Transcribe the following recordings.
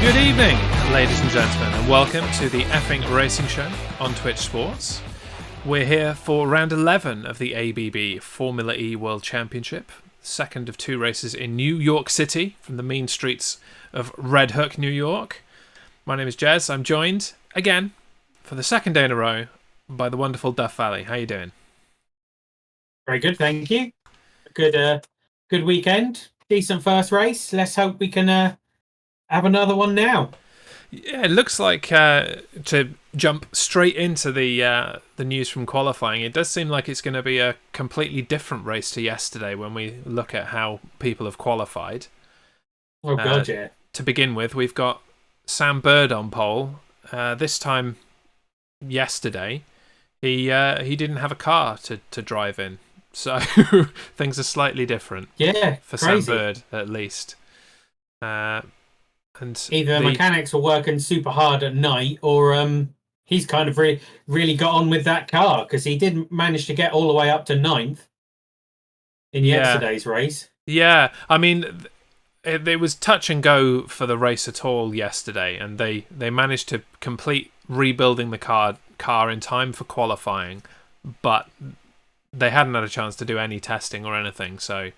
Good evening, ladies and gentlemen, and welcome to the Effing Racing Show on Twitch Sports. We're here for round 11 of the ABB Formula E World Championship, second of two races in New York City from the mean streets of Red Hook, New York. My name is Jez. I'm joined, again, for the second day in a row, by the wonderful Duff Valley. How you doing? Very good, thank you. Good weekend. Decent first race. Let's hope we can have another one now. Yeah, it looks like to jump straight into the news from qualifying. It does seem like it's going to be a completely different race to yesterday when we look at how people have qualified. Oh God, yeah. To begin with, we've got Sam Bird on pole. This time, yesterday, he didn't have a car to drive in, so things are slightly different. Yeah, for crazy. Sam Bird at least. And either the mechanics were working super hard at night, or he's kind of really got on with that car because he did manage to get all the way up to 9th in yesterday's race. Yeah, I mean, it was touch and go for the race at all yesterday, and they managed to complete rebuilding the car in time for qualifying, but they hadn't had a chance to do any testing or anything, so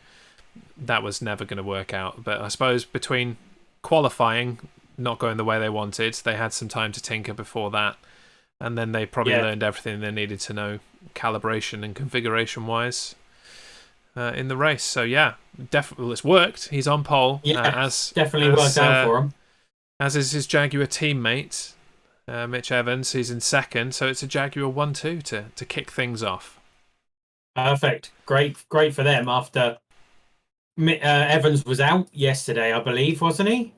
that was never going to work out. But I suppose between qualifying not going the way they wanted, they had some time to tinker before that, and then they probably learned everything they needed to know calibration and configuration wise in the race. So yeah, definitely it's worked. He's on pole. Definitely worked out for him, as is his Jaguar teammate Mitch Evans. He's in second, so it's a Jaguar 1-2 to kick things off. Perfect. Great for them after Evans was out yesterday, I believe, wasn't he?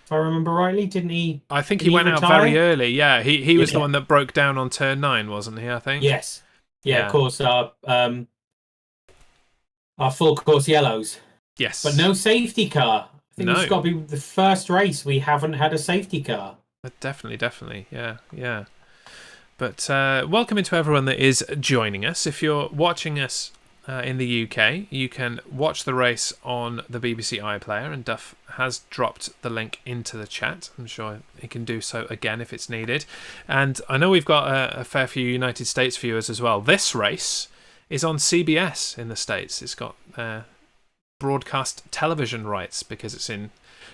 If I remember rightly, didn't he? I think he went out very early. Yeah, he was the one that broke down on turn 9, wasn't he? I think. Yes. Yeah. Of course. Our full course yellows. Yes. But no safety car. I think it's got to be the first race we haven't had a safety car. Definitely. Yeah. But welcome into everyone that is joining us. If you're watching us in the UK, you can watch the race on the BBC iPlayer, and Duff has dropped the link into the chat. I'm sure he can do so again if it's needed. And I know we've got a fair few United States viewers as well. This race is on CBS in the States. It's got broadcast television rights because it's in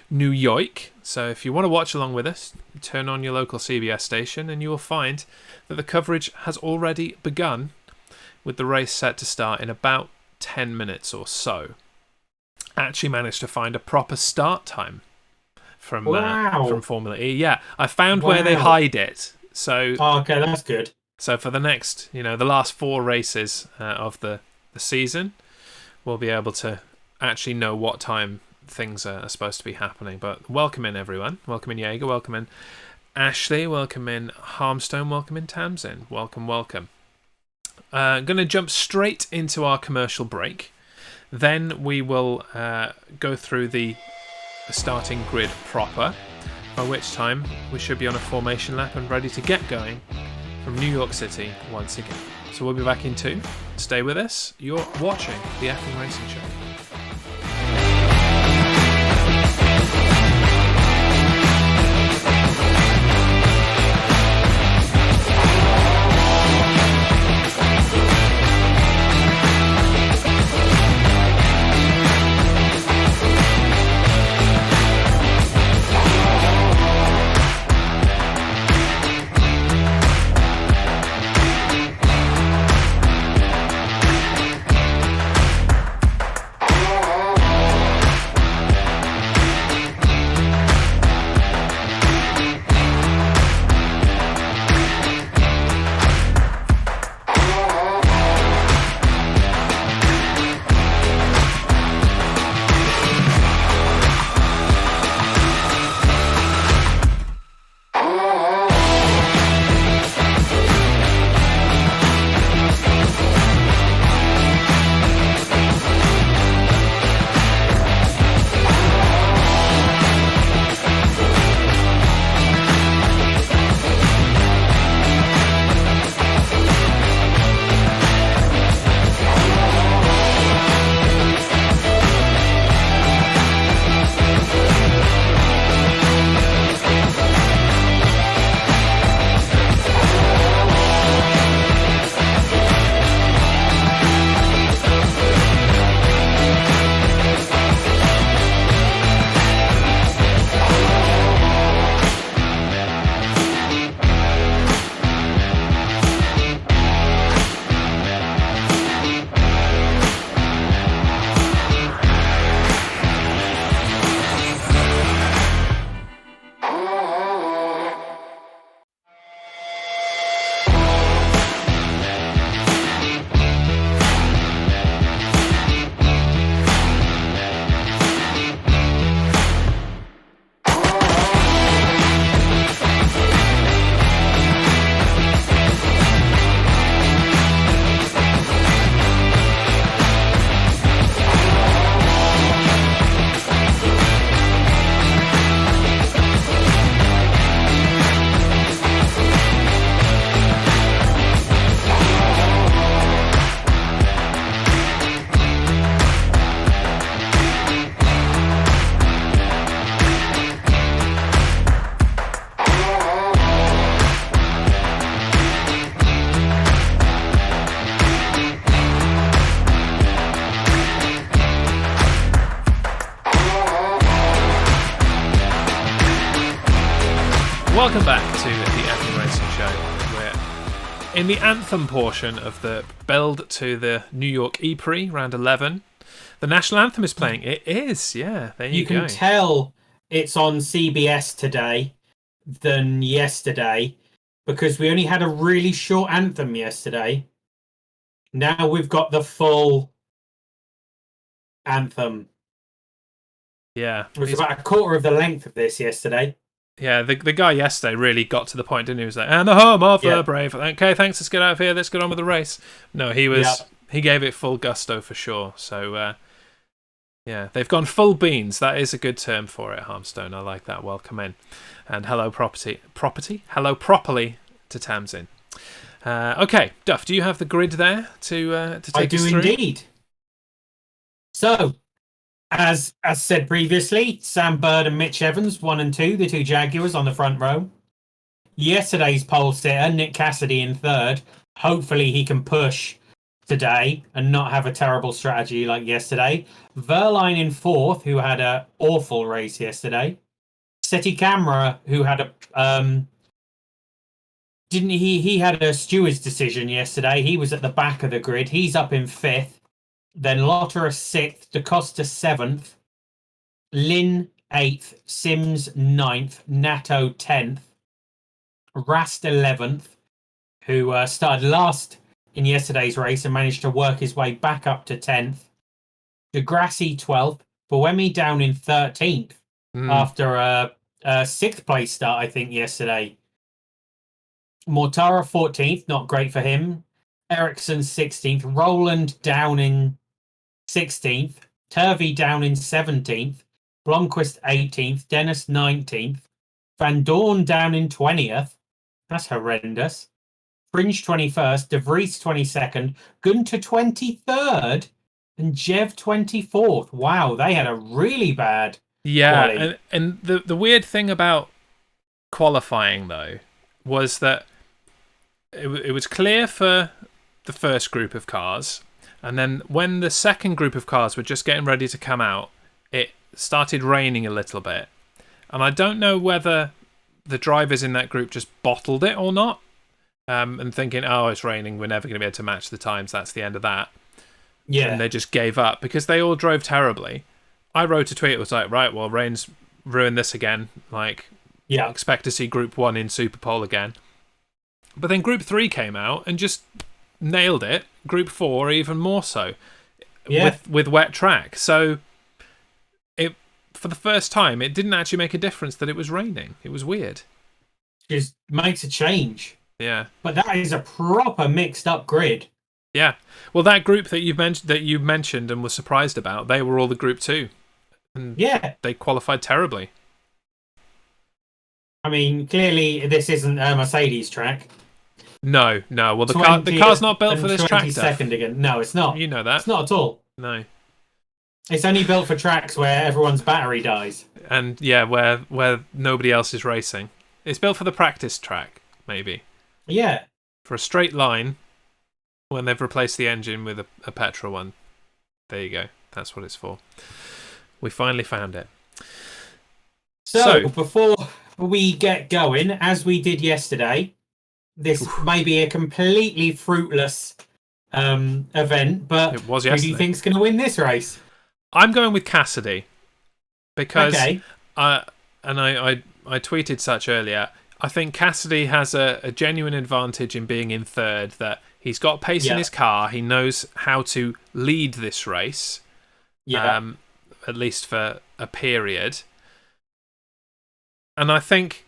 New York. So if you want to watch along with us, turn on your local CBS station and you will find that the coverage has already begun, with the race set to start in about 10 minutes or so. Actually managed to find a proper start time from Formula E. Yeah, I found where they hide it. So okay, that's good. So for the next, the last 4 races of the season, we'll be able to actually know what time things are supposed to be happening. But welcome in, everyone. Welcome in, Jaeger. Welcome in, Ashley. Welcome in, Harmstone. Welcome in, Tamsin. Welcome. I'm going to jump straight into our commercial break. Then we will go through the starting grid proper, by which time we should be on a formation lap and ready to get going from New York City once again. So we'll be back in 2. Stay with us. You're watching the Effing Racing Show. Welcome back to the Effing Racing Show. We're in the anthem portion of the build to the New York E-Prix, round 11. The national anthem is playing. It is, yeah. There you go. You can tell it's on CBS today than yesterday because we only had a really short anthem yesterday. Now we've got the full anthem. Yeah. It was about a quarter of the length of this yesterday. Yeah, the guy yesterday really got to the point, didn't he? He was like, and the home of the brave. Okay, thanks, let's get out of here, let's get on with the race. No, he gave it full gusto for sure. So, yeah, they've gone full beans. That is a good term for it, Harmstone. I like that. Welcome in. And hello, property? Hello, properly to Tamsin. Okay, Duff, do you have the grid there to take us through? I do indeed. So, as said previously, Sam Bird and Mitch Evans, 1 and 2, the two Jaguars on the front row. Yesterday's pole sitter, Nick Cassidy in third. Hopefully he can push today and not have a terrible strategy like yesterday. Verline in fourth, who had an awful race yesterday. Seti Camera, who had he had a steward's decision yesterday. He was at the back of the grid. He's up in fifth. Then Lotter 6th, DaCosta 7th, Lynn 8th, Sims 9th, Nato 10th, Rast 11th, who started last in yesterday's race and managed to work his way back up to 10th, Degrassi 12th, Boemi down in 13th after a 6th place start, I think, yesterday. Mortara 14th, not great for him. Ericsson 16th, Roland down in 16th, Turvey down in 17th, Blomqvist 18th, Dennis 19th, Van Dorn down in 20th. That's horrendous. Fringe 21st, De Vries 22nd, Gunter 23rd, and Jev 24th. Wow, they had a really bad quali. And the weird thing about qualifying, though, was that it was clear for the first group of cars, and then when the second group of cars were just getting ready to come out, it started raining a little bit. And I don't know whether the drivers in that group just bottled it or not, and thinking, oh, it's raining, we're never going to be able to match the times, that's the end of that. Yeah. And they just gave up because they all drove terribly. I wrote a tweet, it was like, right, well, rain's ruined this again. Like, expect to see Group 1 in Super Pole again. But then Group 3 came out and just nailed it. Group 4 even more so, with wet track. So it, for the first time, it didn't actually make a difference that it was raining. It was weird. Just makes a change. Yeah, but that is a proper mixed up grid. Yeah, well, that group that you mentioned and was surprised about, they were all the Group 2, and they qualified terribly. I mean, clearly this isn't a Mercedes track. No. Well, the car's not built for this track. 22nd again. No, it's not. You know that. It's not at all. No. It's only built for tracks where everyone's battery dies. And yeah, where nobody else is racing. It's built for the practice track, maybe. Yeah. For a straight line, when they've replaced the engine with a petrol one. There you go. That's what it's for. We finally found it. So before we get going, as we did yesterday, this may be a completely fruitless event, but it was who do you think's going to win this race? I'm going with Cassidy because I tweeted such earlier. I think Cassidy has a genuine advantage in being in third, that he's got pace in his car. He knows how to lead this race, at least for a period. And I think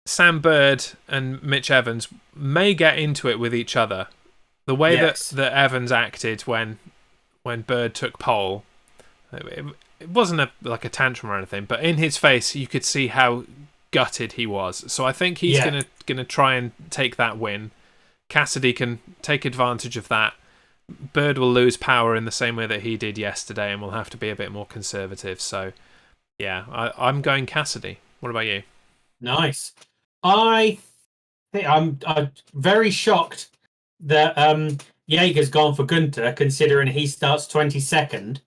Sam Bird and Mitch Evans may get into it with each other. The way that Evans acted when Bird took pole, it wasn't like a tantrum or anything, but in his face you could see how gutted he was. So I think he's gonna try and take that win. Cassidy can take advantage of that. Bird will lose power in the same way that he did yesterday, and will have to be a bit more conservative. So yeah, I'm going Cassidy. What about you? Nice. I think I'm very shocked that Jaeger's gone for Gunter, considering he starts 22nd.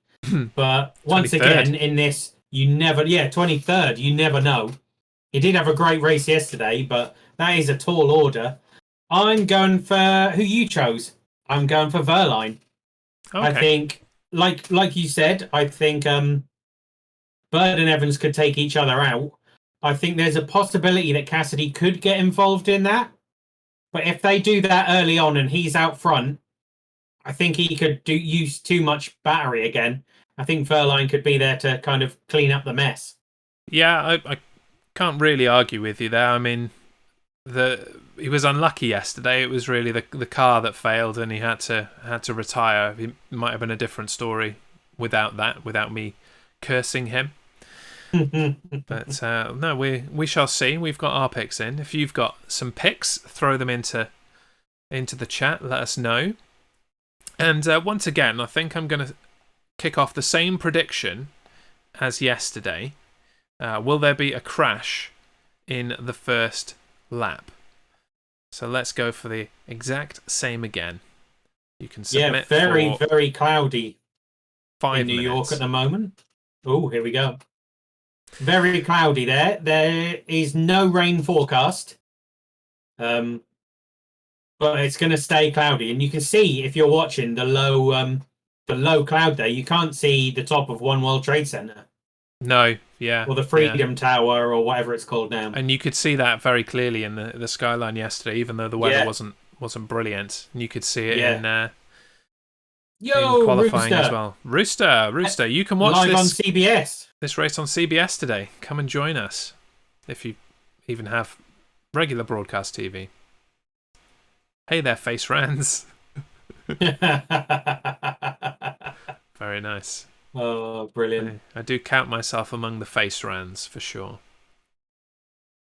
But once 23rd. again, in this, you never 23rd, you never know. He did have a great race yesterday, but that is a tall order. I'm going for who you chose. I'm going for Verline. I Okay. think, like you said, I think Bird and Evans could take each other out. I think there's a possibility that Cassidy could get involved in that. But if they do that early on and he's out front, I think he could use too much battery again. I think Verline could be there to kind of clean up the mess. Yeah, I can't really argue with you there. I mean, he was unlucky yesterday. It was really the car that failed, and he had to retire. It might have been a different story without that, without me cursing him. But no, we shall see. We've got our picks in. If you've got some picks, throw them into the chat. Let us know. And once again, I think I'm going to kick off the same prediction as yesterday. Will there be a crash in the first lap? So let's go for the exact same again. You can submit. Yeah, very, for very cloudy 5 in New minutes. York at the moment. Oh, here we go. Very cloudy there. There is no rain forecast. But it's going to stay cloudy, and you can see if you're watching the low cloud there, you can't see the top of One World Trade Center. No, yeah. Or the Freedom Tower, or whatever it's called now. And you could see that very clearly in the skyline yesterday, even though the weather wasn't brilliant. And you could see it in qualifying Rooster. as well. Rooster, you can watch live this on CBS. This race on CBS today. Come and join us if you even have regular broadcast TV. Hey there, face rans. Very nice. Oh, brilliant. I do count myself among the face rans for sure.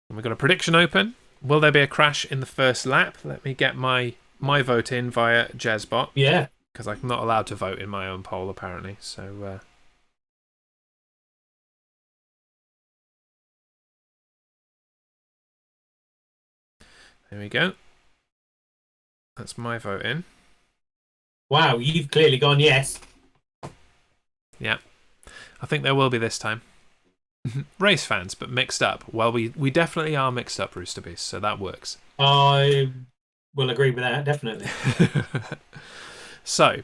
And we've got a prediction open. Will there be a crash in the first lap? Let me get my vote in via Jezbot. Yeah. Because I'm not allowed to vote in my own poll, apparently. So, there we go. That's my vote in. Wow, you've clearly gone yes. Yeah. I think there will be this time. Race fans, but mixed up. Well, we definitely are mixed up, Rooster Beast, so that works. I will agree with that, definitely. So,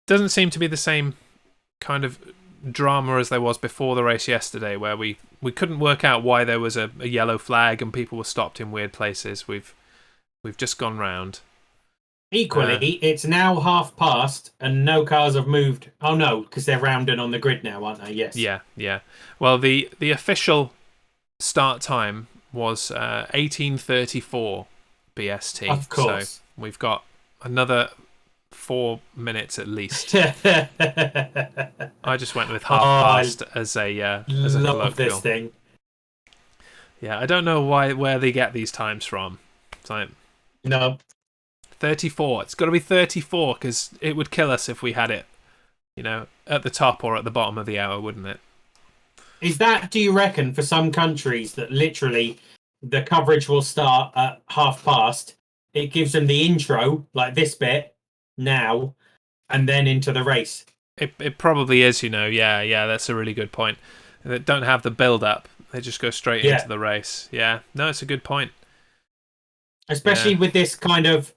doesn't seem to be the same kind of drama as there was before the race yesterday, where we couldn't work out why there was a yellow flag and people were stopped in weird places. We've just gone round. Equally, it's now past and no cars have moved. Oh no, because they're rounded on the grid now, aren't they? Yes. Yeah. Well, the official start time was 18:34 BST. Of course. So we've got another 4 minutes at least. I just went with past as a love colloquial. this thing. Yeah, I don't know where they get these times from. It's like No. 34. It's got to be 34 because it would kill us if we had it, at the top or at the bottom of the hour, wouldn't it? Is that, do you reckon, for some countries that literally the coverage will start at past? It gives them the intro, like this bit, now, and then into the race. It probably is, Yeah, that's a really good point. They don't have the build up. They just go straight into the race. Yeah, no, it's a good point. Especially with this kind of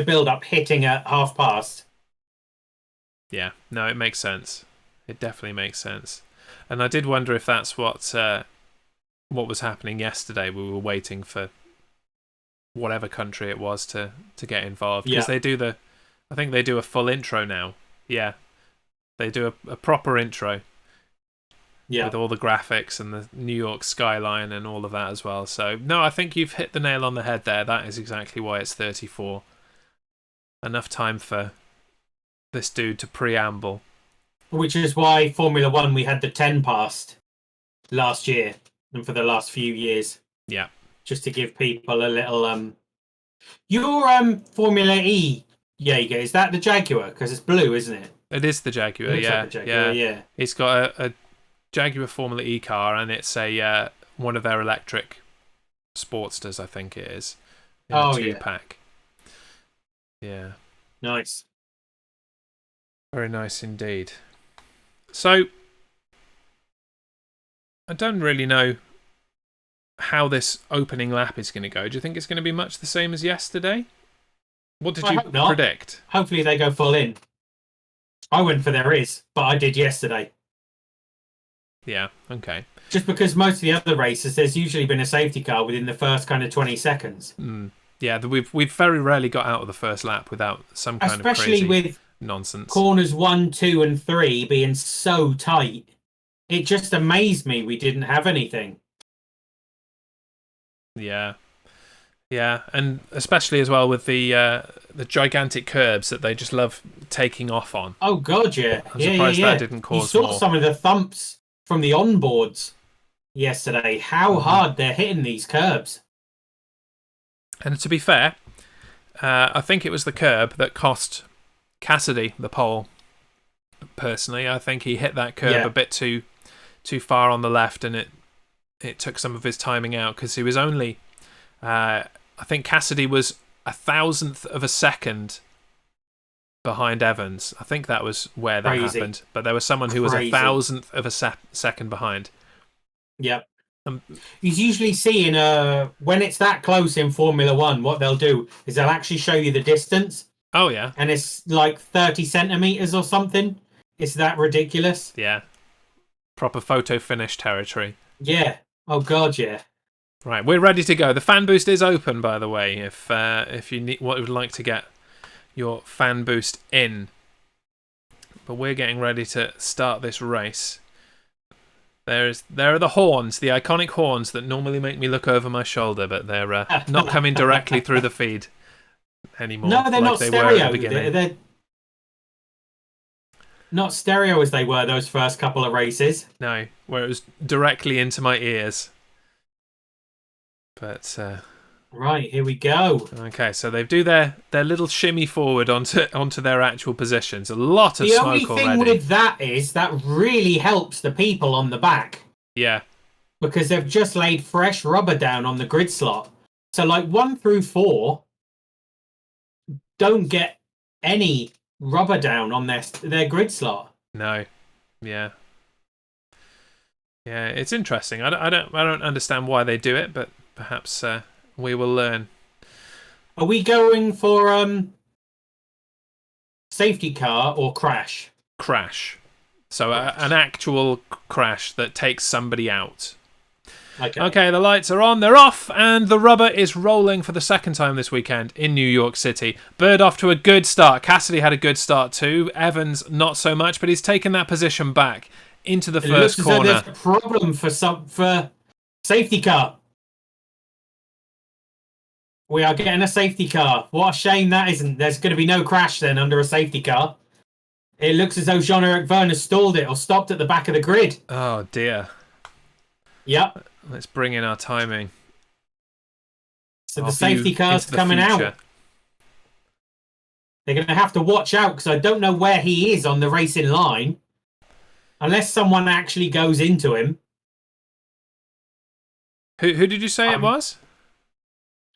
build up hitting at past. Yeah, no, it makes sense. It definitely makes sense. And I did wonder if that's what was happening yesterday. We were waiting for whatever country it was to get involved, because I think they do a full intro now. Yeah, they do a proper intro. Yeah. With all the graphics and the New York skyline and all of that as well. So, no, I think you've hit the nail on the head there. That is exactly why it's 34. Enough time for this dude to preamble. Which is why Formula One, we had the 10 past last year and for the last few years. Yeah. Just to give people a little... Your Formula E, Jaeger, is that the Jaguar? Because it's blue, isn't it? It is the Jaguar, like the Jaguar, yeah. It's got a Jaguar Formula E car, and it's a one of their electric Sportsters, I think it is. In a 2-pack. Yeah. Nice. Very nice indeed. So, I don't really know how this opening lap is going to go. Do you think it's going to be much the same as yesterday? What did you predict? Hopefully they go full in. I went for there is, but I did yesterday. Yeah, okay. Just because most of the other races, there's usually been a safety car within the first kind of 20 seconds. Yeah, we've very rarely got out of the first lap without some kind of crazy especially with nonsense. Corners 1, 2, and 3 being so tight. It just amazed me we didn't have anything. Yeah, and especially as well with the gigantic curbs that they just love taking off on. Oh god, yeah. I'm surprised that didn't cause more. You saw some of the thumps from the onboards yesterday. How hard they're hitting these curbs. And to be fair, I think it was the curb that cost Cassidy the pole. Personally, I think he hit that curb a bit too far on the left, and it took some of his timing out because he was only. I think Cassidy was 1,000th of a second behind Evans. I think that was where that happened. But there was someone who was 1,000th of a second behind. Yep. You usually see when it's that close in Formula One, what they'll do is they'll actually show you the distance. Oh, yeah. And it's like 30 centimeters or something. It's that ridiculous. Yeah. Proper photo finish territory. Yeah. Oh, God, yeah. Right, we're ready to go. The fan boost is open, by the way, if you would like to get your fan boost in. But we're getting ready to start this race. There are the horns, the iconic horns that normally make me look over my shoulder, but they're not coming directly through the feed anymore. No, they're like not they stereo. Were at the beginning. They're not stereo as they were those first couple of races. No, where it was directly into my ears. But right, here we go. Okay, so they do their little shimmy forward onto their actual positions. A lot of smoke already. The only thing with that is that really helps the people on the back. Yeah. Because they've just laid fresh rubber down on the grid slot. So like 1 through 4 don't get any rubber down on their grid slot. No. Yeah. Yeah, it's interesting. I don't understand why they do it, but perhaps we will learn. Are we going for safety car or crash? Crash. So an actual crash that takes somebody out. Okay, the lights are on, they're off, and the rubber is rolling for the second time this weekend in New York City. Bird off to a good start. Cassidy had a good start too. Evans, not so much, but he's taken that position back into the first corner. There's a problem for safety car. We are getting a safety car. What a shame that isn't. There's going to be no crash then under a safety car. It looks as though Jean-Eric Verne has stalled it or stopped at the back of the grid. Oh, dear. Yep. Let's bring in our timing. So the safety car's coming out. They're going to have to watch out because I don't know where he is on the racing line. Unless someone actually goes into him. Who did you say it was?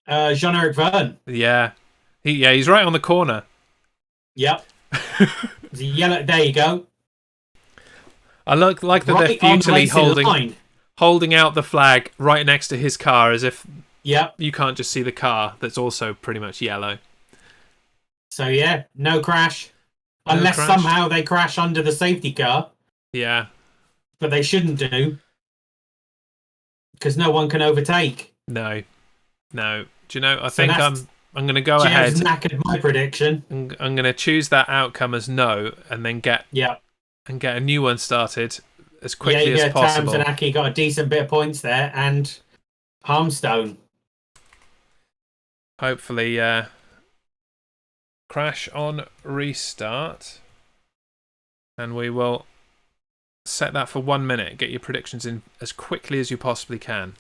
Jean-Eric Verne. Yeah. He's right on the corner. Yep. The yellow. There you go. I like that they're futilely holding out the flag right next to his car as if you can't just see the car that's also pretty much yellow. So yeah, no crash. Unless somehow they crash under the safety car. Yeah. But they shouldn't do. Because no one can overtake. No. Do you know, I think I'm going to go ahead. Knackered my prediction. I'm going to choose that outcome as no and then get a new one started as quickly as possible. Tamzanaki got a decent bit of points there, and Harmstone. Hopefully, crash on restart, and we will set that for 1 minute. Get your predictions in as quickly as you possibly can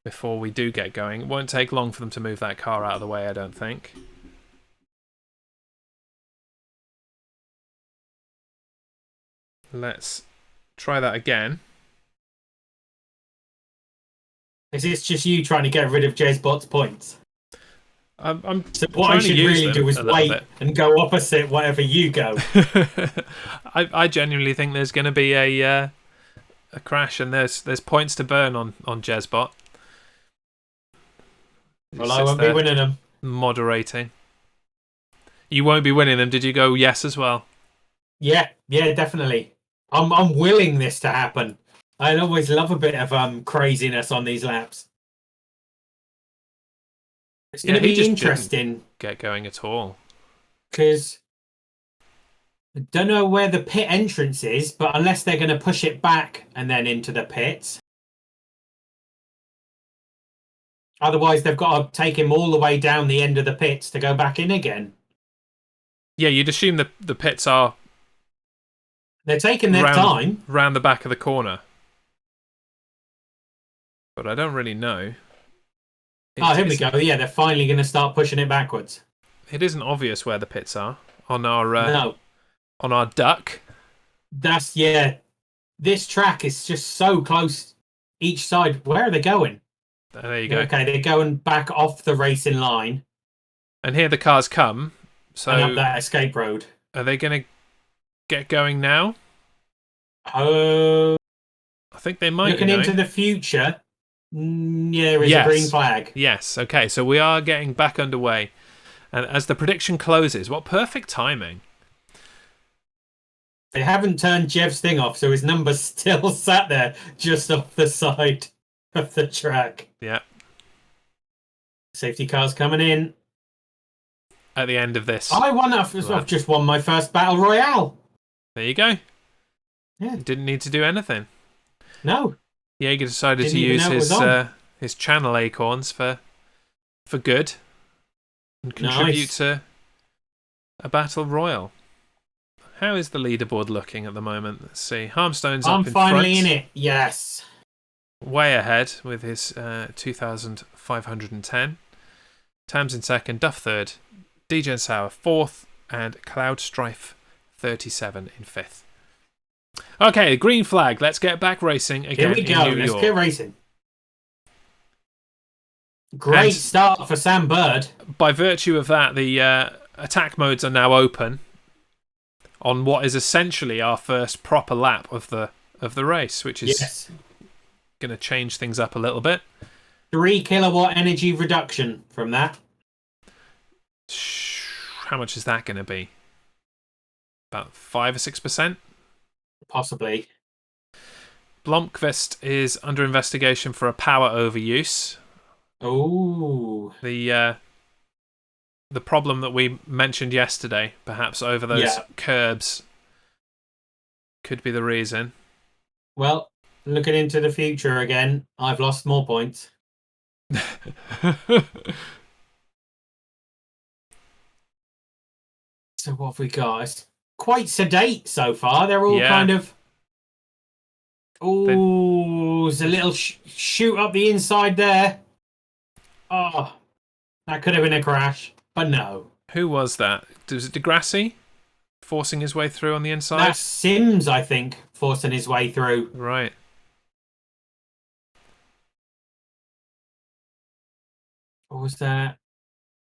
before we do get going. It won't take long for them to move that car out of the way, I don't think. Let's try that again. Is this just you trying to get rid of Jez Bot's points? So what I should really do is wait and go opposite whatever you go. I genuinely think there's going to be a crash, and there's points to burn on Jez Bot. Well, I won't be winning them. Moderating. You won't be winning them. Did you go yes as well? Yeah, definitely. I'm willing this to happen. I always love a bit of craziness on these laps. It's going to be interesting. Get going at all. Because I don't know where the pit entrance is, but unless they're going to push it back and then into the pits. Otherwise, they've got to take him all the way down the end of the pits to go back in again. Yeah, you'd assume the pits are... They're taking their time. Round the back of the corner. But I don't really know. Here we go. Yeah, they're finally going to start pushing it backwards. It isn't obvious where the pits are on our no. On our duck. That's This track is just so close each side. Where are they going? There you go. Okay, they're going back off the racing line. And here the cars come. So and up that escape road. Are they going to get going now? I think they might. Looking into the future. There is a green flag. Yes. Okay. So we are getting back underway. And as the prediction closes, what perfect timing. They haven't turned Jev's thing off, so his number's still sat there just off the side of the track. Yeah. Safety car's coming in. At the end of this. I've just won my first Battle Royale. There you go. Yeah. Didn't need to do anything. No. Jaeger decided to use his channel acorns for good and contribute to a battle royal. How is the leaderboard looking at the moment? Let's see. Harmstone's up in front. I'm finally in it. Yes. Way ahead with his 2,510. Tam's in second, Duff third, DJ and Sour fourth, and Cloud Strife 37 in fifth. Okay, green flag. Let's get back racing again. Here we go. Let's get racing. Great start for Sam Bird. By virtue of that, the attack modes are now open on what is essentially our first proper lap of the race, which is going to change things up a little bit. 3 kilowatt energy reduction from that. How much is that going to be? About 5 or 6%? Possibly. Blomqvist is under investigation for a power overuse. Oh. The problem that we mentioned yesterday, perhaps over those curbs, could be the reason. Well, looking into the future again, I've lost more points. So what have we got? It's quite sedate so far. They're all kind of... Oh, there's a little shoot up the inside there. Oh, that could have been a crash, but no. Who was that? Was it Degrassi forcing his way through on the inside? That's Sims, I think, forcing his way through. Right. What was that?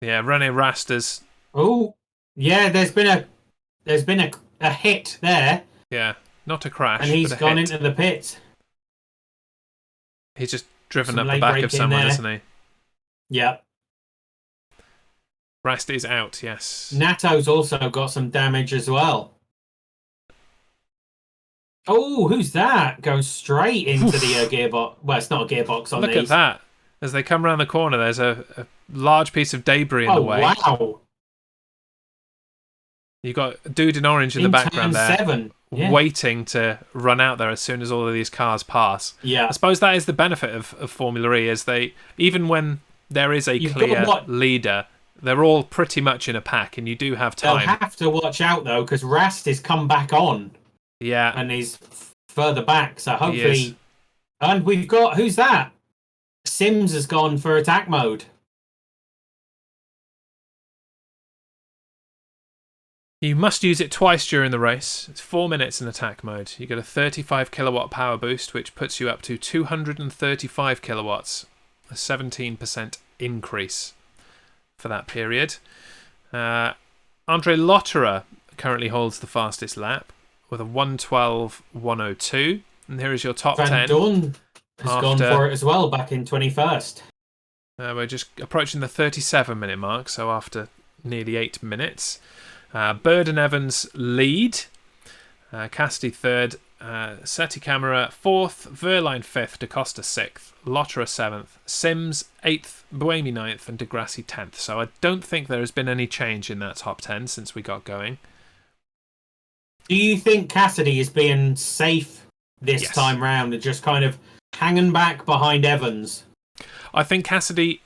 Yeah, Rene Rastas. Oh, yeah. There's been a hit there. Yeah, not a crash, and he's gone into the pits. He's just driven up the back of someone, isn't he? Yeah. Rast is out. Yes. Nato's also got some damage as well. Oh, who's that? Going straight into the gearbox. Well, it's not a gearbox on these. Look at that. As they come around the corner, there's a large piece of debris in the way. Wow. You've got a dude in orange in the background there, 7. waiting to run out there as soon as all of these cars pass. Yeah. I suppose that is the benefit of Formula E, is even when there is a clear leader, they're all pretty much in a pack, and you do have time. They'll have to watch out, though, because Rast has come back on. Yeah. And he's further back, so hopefully... And we've got... Who's that? Sims has gone for attack mode. You must use it twice during the race. It's 4 minutes in attack mode. You get a 35 kilowatt power boost, which puts you up to 235 kilowatts, a 17% increase for that period. Andre Lotterer currently holds the fastest lap with a 1:12.102, and here is your top 10. Van Dorn has gone for it as well back in 21st. We're just approaching the 37-minute mark, so after nearly 8 minutes. Bird and Evans lead. Cassidy third. Seti Camera fourth. Verline fifth. DaCosta sixth. Lotterer seventh. Sims eighth. Buemi ninth. And Degrassi 10th. So I don't think there has been any change in that top 10 since we got going. Do you think Cassidy is being safe this Yes. time round and just kind of hanging back behind Evans? I think Cassidy,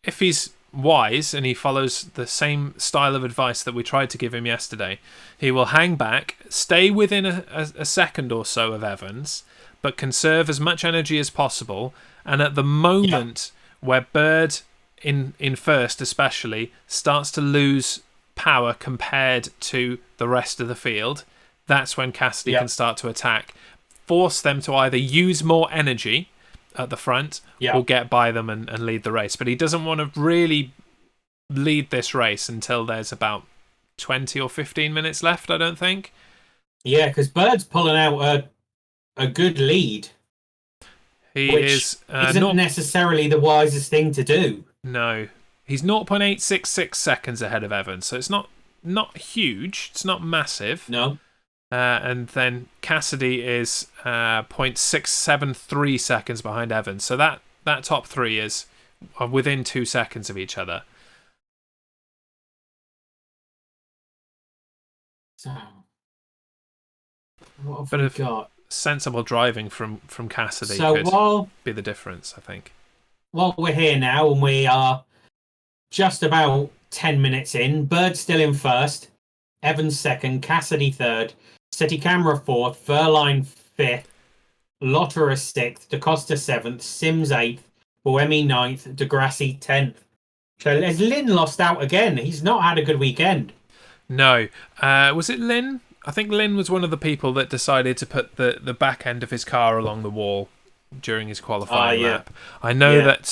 if he's wise and he follows the same style of advice that we tried to give him yesterday, he will hang back, stay within a second or so of Evans, but conserve as much energy as possible. And at the moment where Bird, in first especially, starts to lose power compared to the rest of the field, that's when Cassidy can start to attack, force them to either use more energy at the front or get by them and lead the race. But he doesn't want to really lead this race until there's about 20 or 15 minutes left, I don't think. Yeah, because Bird's pulling out a good lead. Which isn't necessarily the wisest thing to do. No. He's 0.866 seconds ahead of Evans, so it's not huge. It's not massive. No. And then Cassidy is 0.673 seconds behind Evans. So that top three is within 2 seconds of each other. So, what have we got? Sensible driving from Cassidy could be the difference, I think. Well, we're here now, and we are just about 10 minutes in. Bird still in first, Evans second, Cassidy third, Seti Camera fourth, Verline fifth, Lotterer sixth, DaCosta seventh, Sims eighth, Buemi ninth, Degrassi 10th. So has Lynn lost out again? He's not had a good weekend. No. Was it Lynn? I think Lynn was one of the people that decided to put the back end of his car along the wall during his qualifying lap. I know that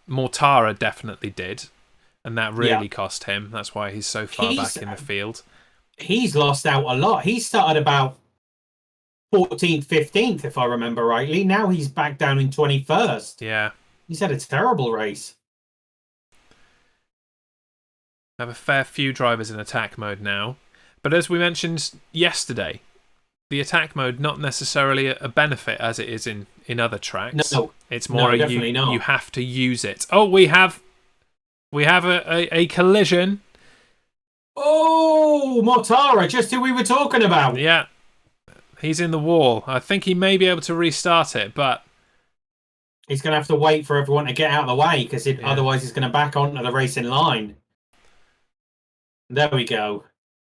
Mortara definitely did, and that really cost him. That's why he's so far back in the field. He's lost out a lot. He started about 14th, 15th, if I remember rightly. Now he's back down in 21st. Yeah. He's had a terrible race. I have a fair few drivers in attack mode now. But as we mentioned yesterday, the attack mode not necessarily a benefit as it is in other tracks. No, it's more you have to use it. Oh, we have a collision. Oh, Mortara, just who we were talking about. Yeah, he's in the wall. I think he may be able to restart it, but he's going to have to wait for everyone to get out of the way because otherwise he's going to back onto the racing line. There we go.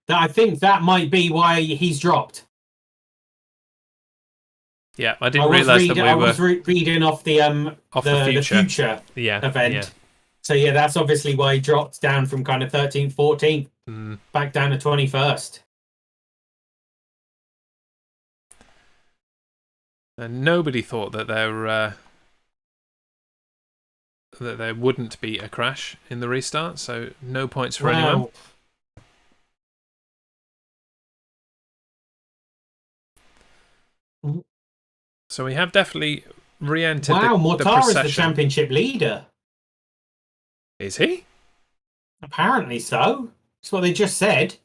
I think that might be why he's dropped. Yeah, I didn't realise that we were... I was reading off the future event. Yeah. So, yeah, that's obviously why he dropped down from kind of 13th, 14th, back down to 21st. And nobody thought that there wouldn't be a crash in the restart, so no points for anyone. So we have definitely re-entered the procession. Wow, Mortara's the championship leader. Is he? Apparently so. That's what they just said.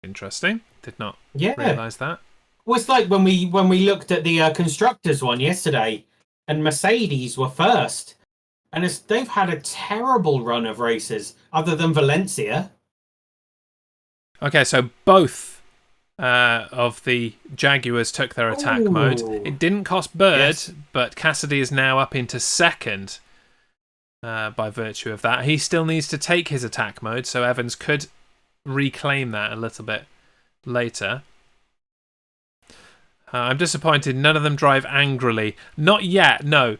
Interesting. Did not realise that. Well, it's like when we looked at the constructors one yesterday, and Mercedes were first, and they've had a terrible run of races, other than Valencia. Okay, so both of the Jaguars took their attack mode. It didn't cost Bird, but Cassidy is now up into second by virtue of that. He still needs to take his attack mode, so Evans could reclaim that a little bit later. I'm disappointed none of them drive angrily. Not yet, no.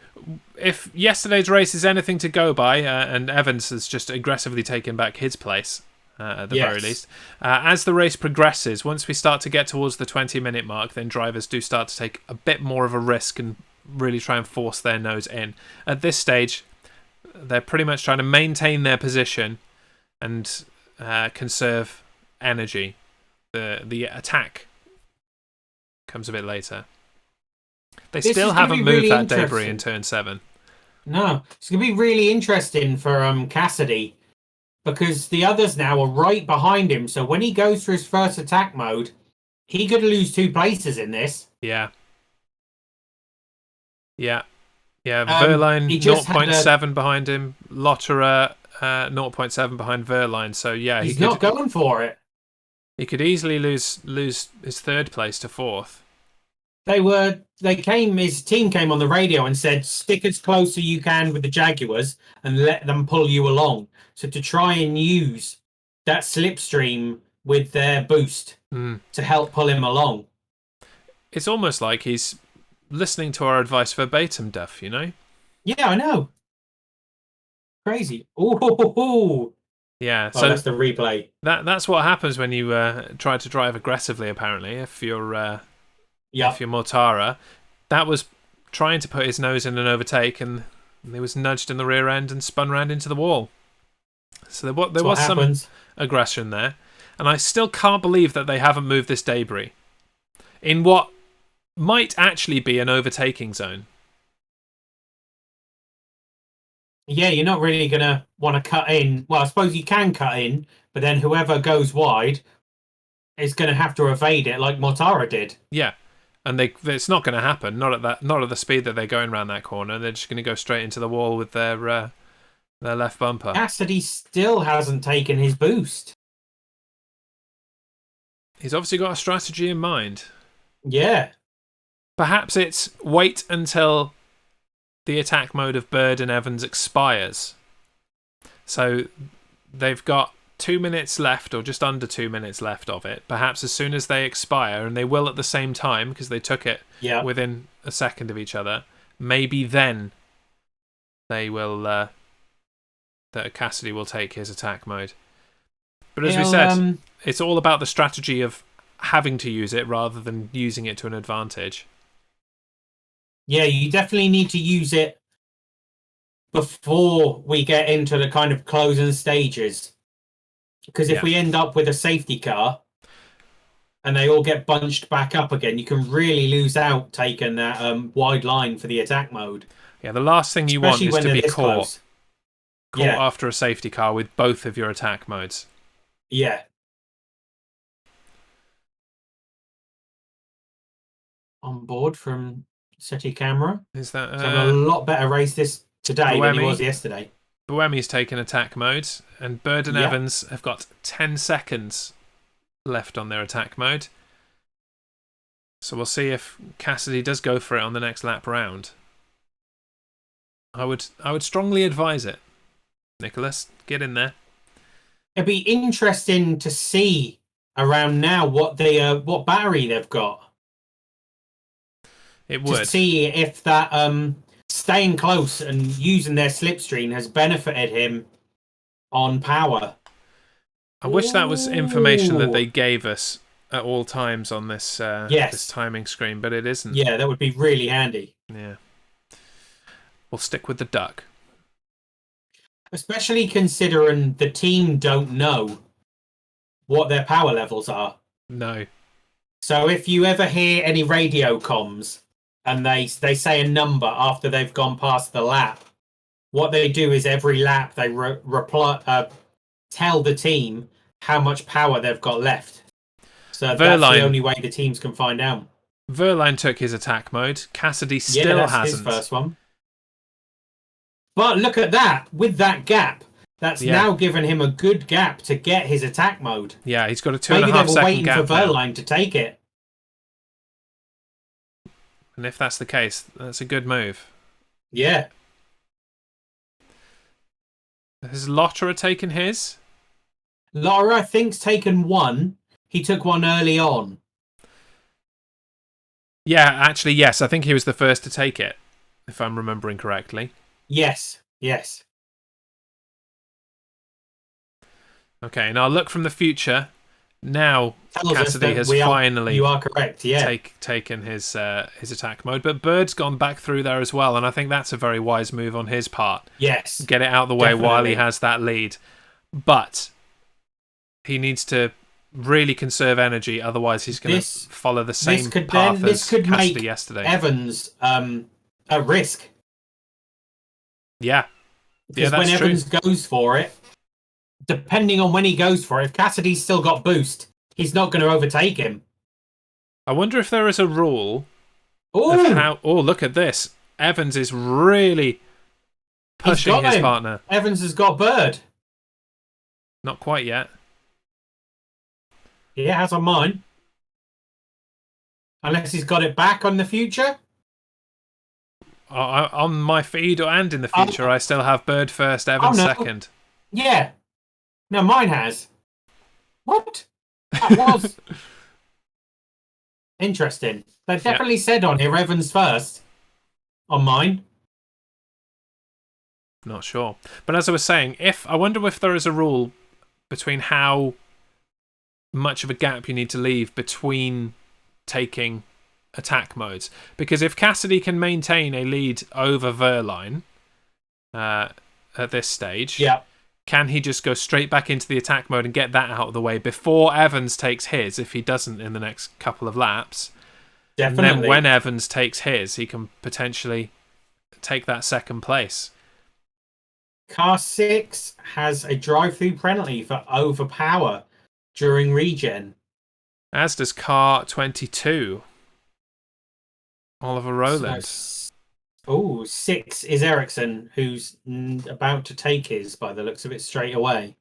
If yesterday's race is anything to go by, and Evans has just aggressively taken back his place, at the very least. As the race progresses, once we start to get towards the 20-minute mark, then drivers do start to take a bit more of a risk and really try and force their nose in. At this stage, they're pretty much trying to maintain their position and conserve energy. The attack comes a bit later. They This still is gonna haven't be moved really that debris interesting. in turn 7. No, it's gonna be really interesting for Cassidy because the others now are right behind him. So when he goes for his first attack mode, he could lose 2 places in this. Yeah. Yeah. Yeah. He Verline just had 0.7 behind him. Lotterer 0.7 behind Verline. So yeah, he's not going for it. He could easily lose his 3rd place to 4th. His team came on the radio and said, stick as close as you can with the Jaguars and let them pull you along. So to try and use that slipstream with their boost to help pull him along. It's almost like he's listening to our advice verbatim, Duff, you know? Yeah, I know. Crazy. Ooh. Yeah, Oh, so that's the replay. That's what happens when you try to drive aggressively, apparently, if you're Mortara. That was trying to put his nose in an overtake, and he was nudged in the rear end and spun round into the wall. So there was some aggression there. And I still can't believe that they haven't moved this debris in what might actually be an overtaking zone. Yeah, you're not really going to want to cut in. Well, I suppose you can cut in, but then whoever goes wide is going to have to evade it like Mortara did. Yeah. And it's not going to happen. Not at the speed that they're going around that corner. They're just going to go straight into the wall with their left bumper. Cassidy still hasn't taken his boost. He's obviously got a strategy in mind. Yeah. Perhaps it's wait until the attack mode of Bird and Evans expires. So they've got 2 minutes left, or just under 2 minutes left of it. Perhaps as soon as they expire, and they will at the same time because they took it within a second of each other, maybe then they will that Cassidy will take his attack mode. But as we said, it's all about the strategy of having to use it rather than using it to an advantage. Yeah, you definitely need to use it before we get into the kind of closing stages. Because if we end up with a safety car and they all get bunched back up again, you can really lose out taking that wide line for the attack mode. Yeah, the last thing you want is to be caught after a safety car with both of your attack modes. Yeah. On board from City Camera. Is that having a lot better race this today than he was yesterday. Buemi's taken attack mode, and Bird and Evans have got 10 seconds left on their attack mode. So we'll see if Cassidy does go for it on the next lap round. I would strongly advise it. Nicholas, get in there. It'd be interesting to see around now what battery they've got. It would. To see if that staying close and using their slipstream has benefited him on power. I wish that was information that they gave us at all times on this this timing screen, but it isn't. Yeah, that would be really handy. Yeah. We'll stick with the duck. Especially considering the team don't know what their power levels are. No. So if you ever hear any radio comms and they say a number after they've gone past the lap, what they do is every lap they tell the team how much power they've got left. So that's the only way the teams can find out. Verline took his attack mode. Cassidy still hasn't. His first one. But look at that. With that gap, that's now given him a good gap to get his attack mode. Yeah, he's got a 2.5 second gap. Maybe they were waiting for Verline to take it. And if that's the case, that's a good move. Yeah. Has Lotterer taken his? Lotterer, I think's taken one. He took one early on. Yeah, actually, yes. I think he was the first to take it, if I'm remembering correctly. Yes. Okay, now look from the future. Now Cassidy has finally you are correct, taken his attack mode, but Bird's gone back through there as well, and I think that's a very wise move on his part. Yes. Get it out of the way while he has that lead. But he needs to really conserve energy. Otherwise, he's going to follow the same path as Cassidy make yesterday. Evans at risk. Yeah. Because when Evans goes for it, depending on when he goes for it, if Cassidy's still got boost, he's not going to overtake him. I wonder if there is a rule of how... Oh, look at this. Evans is really pushing his partner. Evans has got Bird. Not quite yet. He has on mine. Unless he's got it back on the future. On my feed and in the future, I still have Bird first, Evans second. Yeah. No, mine has. What? That was... Interesting. They definitely said on here Evans first. On mine. Not sure. But as I was saying, I wonder if there is a rule between how much of a gap you need to leave between taking attack modes. Because if Cassidy can maintain a lead over Verline at this stage, can he just go straight back into the attack mode and get that out of the way before Evans takes his, if he doesn't in the next couple of laps? Definitely. And then when Evans takes his, he can potentially take that second place. Car 6 has a drive-through penalty for overpower during regen. As does car 22. Oliver Rowland. 6 is Ericsson, who's about to take his, by the looks of it, straight away.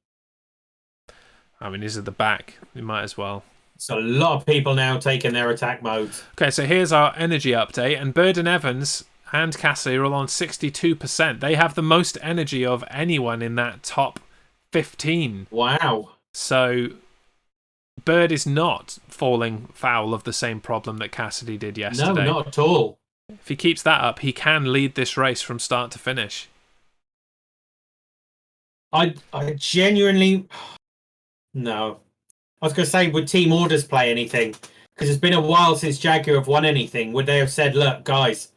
I mean, he's at the back. We might as well. So a lot of people now taking their attack modes. Okay, so here's our energy update. And Bird and Evans and Cassidy are all on 62%. They have the most energy of anyone in that top 15. Wow. So Bird is not falling foul of the same problem that Cassidy did yesterday. No, not at all. If he keeps that up, he can lead this race from start to finish. I genuinely... No. I was going to say, would team orders play anything? Because it's been a while since Jaguar have won anything. Would they have said, look, guys,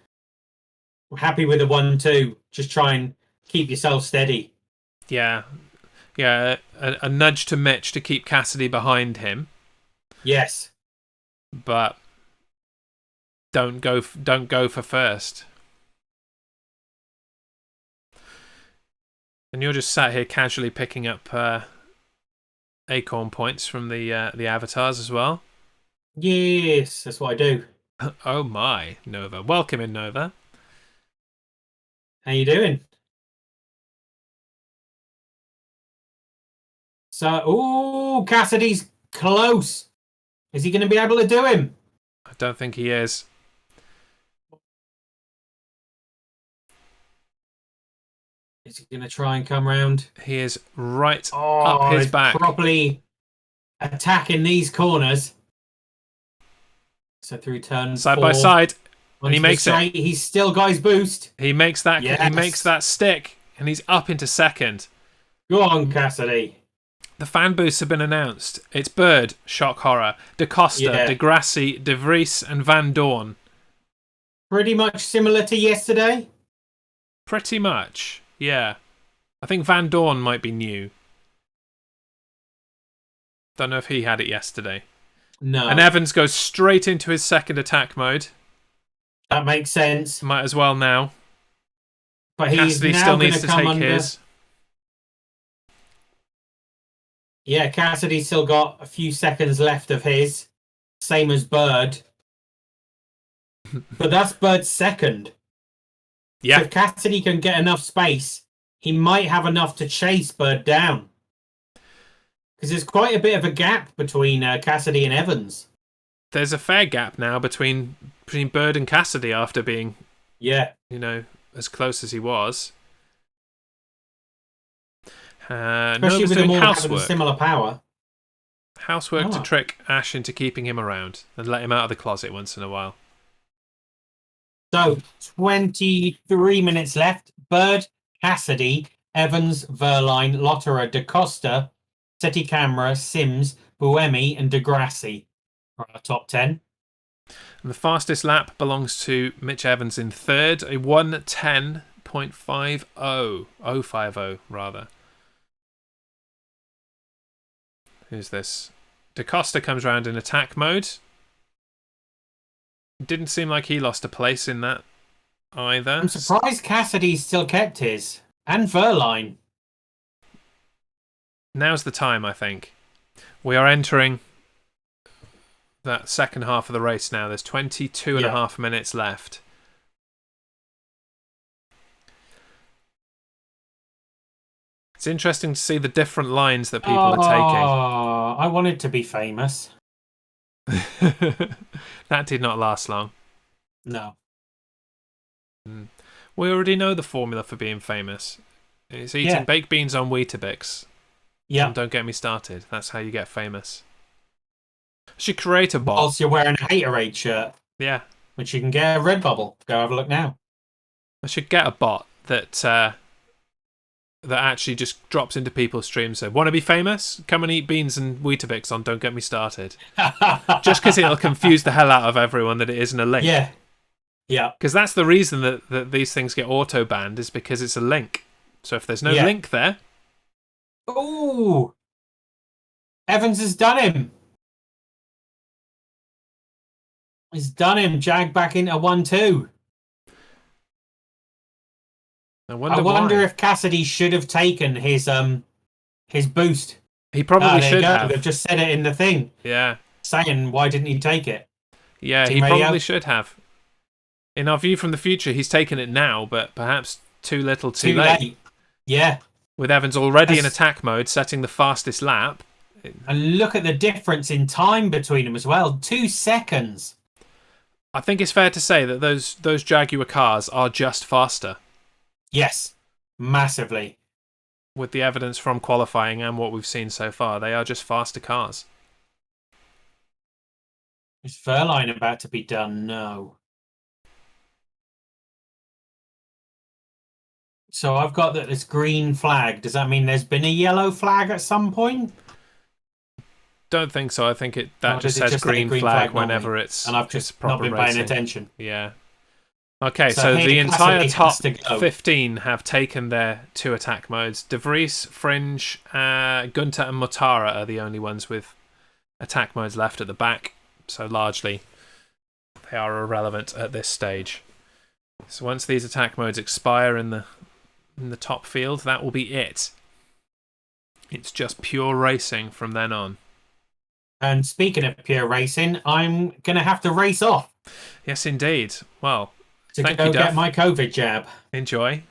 we're happy with the 1-2. Just try and keep yourself steady. Yeah. Yeah, a nudge to Mitch to keep Cassidy behind him. Yes. But don't go for first. And you're just sat here casually picking up acorn points from the avatars as well. Yes, that's what I do. Oh my, Nova. Welcome in, Nova. How you doing? So, Cassidy's close. Is he going to be able to do him? I don't think he is. Is he going to try and come round? He is right up his back. Properly attacking these corners. So through turn side 4, by side, and he makes it. He's still got his boost. He makes that. Yes. He makes that stick, and he's up into second. Go on, Cassidy. The fan boosts have been announced. It's Bird, Shock Horror, De Costa, De Grassi, De Vries, and Van Dorn. Pretty much similar to yesterday. Pretty much, yeah. I think Van Dorn might be new. Don't know if he had it yesterday. No. And Evans goes straight into his second attack mode. That makes sense. Might as well now. But Cassidy still needs to take his. Yeah, Cassidy's still got a few seconds left of his. Same as Bird. But that's Bird's second. Yeah. So if Cassidy can get enough space, he might have enough to chase Bird down. Because there's quite a bit of a gap between Cassidy and Evans. There's a fair gap now between Bird and Cassidy after being, as close as he was. Especially with them all having similar power. Housework to trick Ash into keeping him around and let him out of the closet once in a while. So, 23 minutes left. Bird, Cassidy, Evans, Verline, Lotterer, De Costa, Seti Camera, Sims, Buemi, and De Grassi are our top 10. And the fastest lap belongs to Mitch Evans in third, a 1:10.50. 050, rather. Who's this? Da Costa comes round in attack mode. Didn't seem like he lost a place in that either. I'm surprised Cassidy still kept his. And Verline. Now's the time, I think. We are entering that second half of the race now. There's 22 and a half minutes left. It's interesting to see the different lines that people are taking. Oh, I wanted to be famous. That did not last long. No. We already know the formula for being famous. It's eating baked beans on Weetabix. Yeah. And don't get me started. That's how you get famous. I should create a bot. Whilst you're wearing a Haterade shirt. Yeah. Which you can get a Redbubble. Go have a look now. I should get a bot that actually just drops into people's streams. So, want to be famous? Come and eat beans and Weetabix on Don't Get Me Started. Just because it'll confuse the hell out of everyone that it isn't a link. Yeah. Yeah. Because that's the reason that these things get auto-banned, is because it's a link. So if there's no link there... Ooh! Evans has done him. He's done him. Jag back into 1-2. I wonder if Cassidy should have taken his boost. He probably should have. They've just said it in the thing. Yeah. Saying, why didn't he take it? Yeah, he probably should have. In our view from the future, he's taken it now, but perhaps too little, too late. Yeah. With Evans already in attack mode, setting the fastest lap. And look at the difference in time between them as well. 2 seconds. I think it's fair to say that those Jaguar cars are just faster. Yes. Massively. With the evidence from qualifying and what we've seen so far, they are just faster cars. Is Verline about to be done? No. So I've got that this green flag. Does that mean there's been a yellow flag at some point? Don't think so. I think that just says green flag whenever it's and I've just proper not been racing. paying attention. Yeah. Okay, so the entire top 15 have taken their 2 attack modes. De Vries, Fringe, Gunter and Motara are the only ones with attack modes left at the back. So largely they are irrelevant at this stage. So once these attack modes expire in the top field, that will be it. It's just pure racing from then on. And speaking of pure racing, I'm going to have to race off. Yes, indeed. Well, to thank go you, Duff. get my COVID jab. Enjoy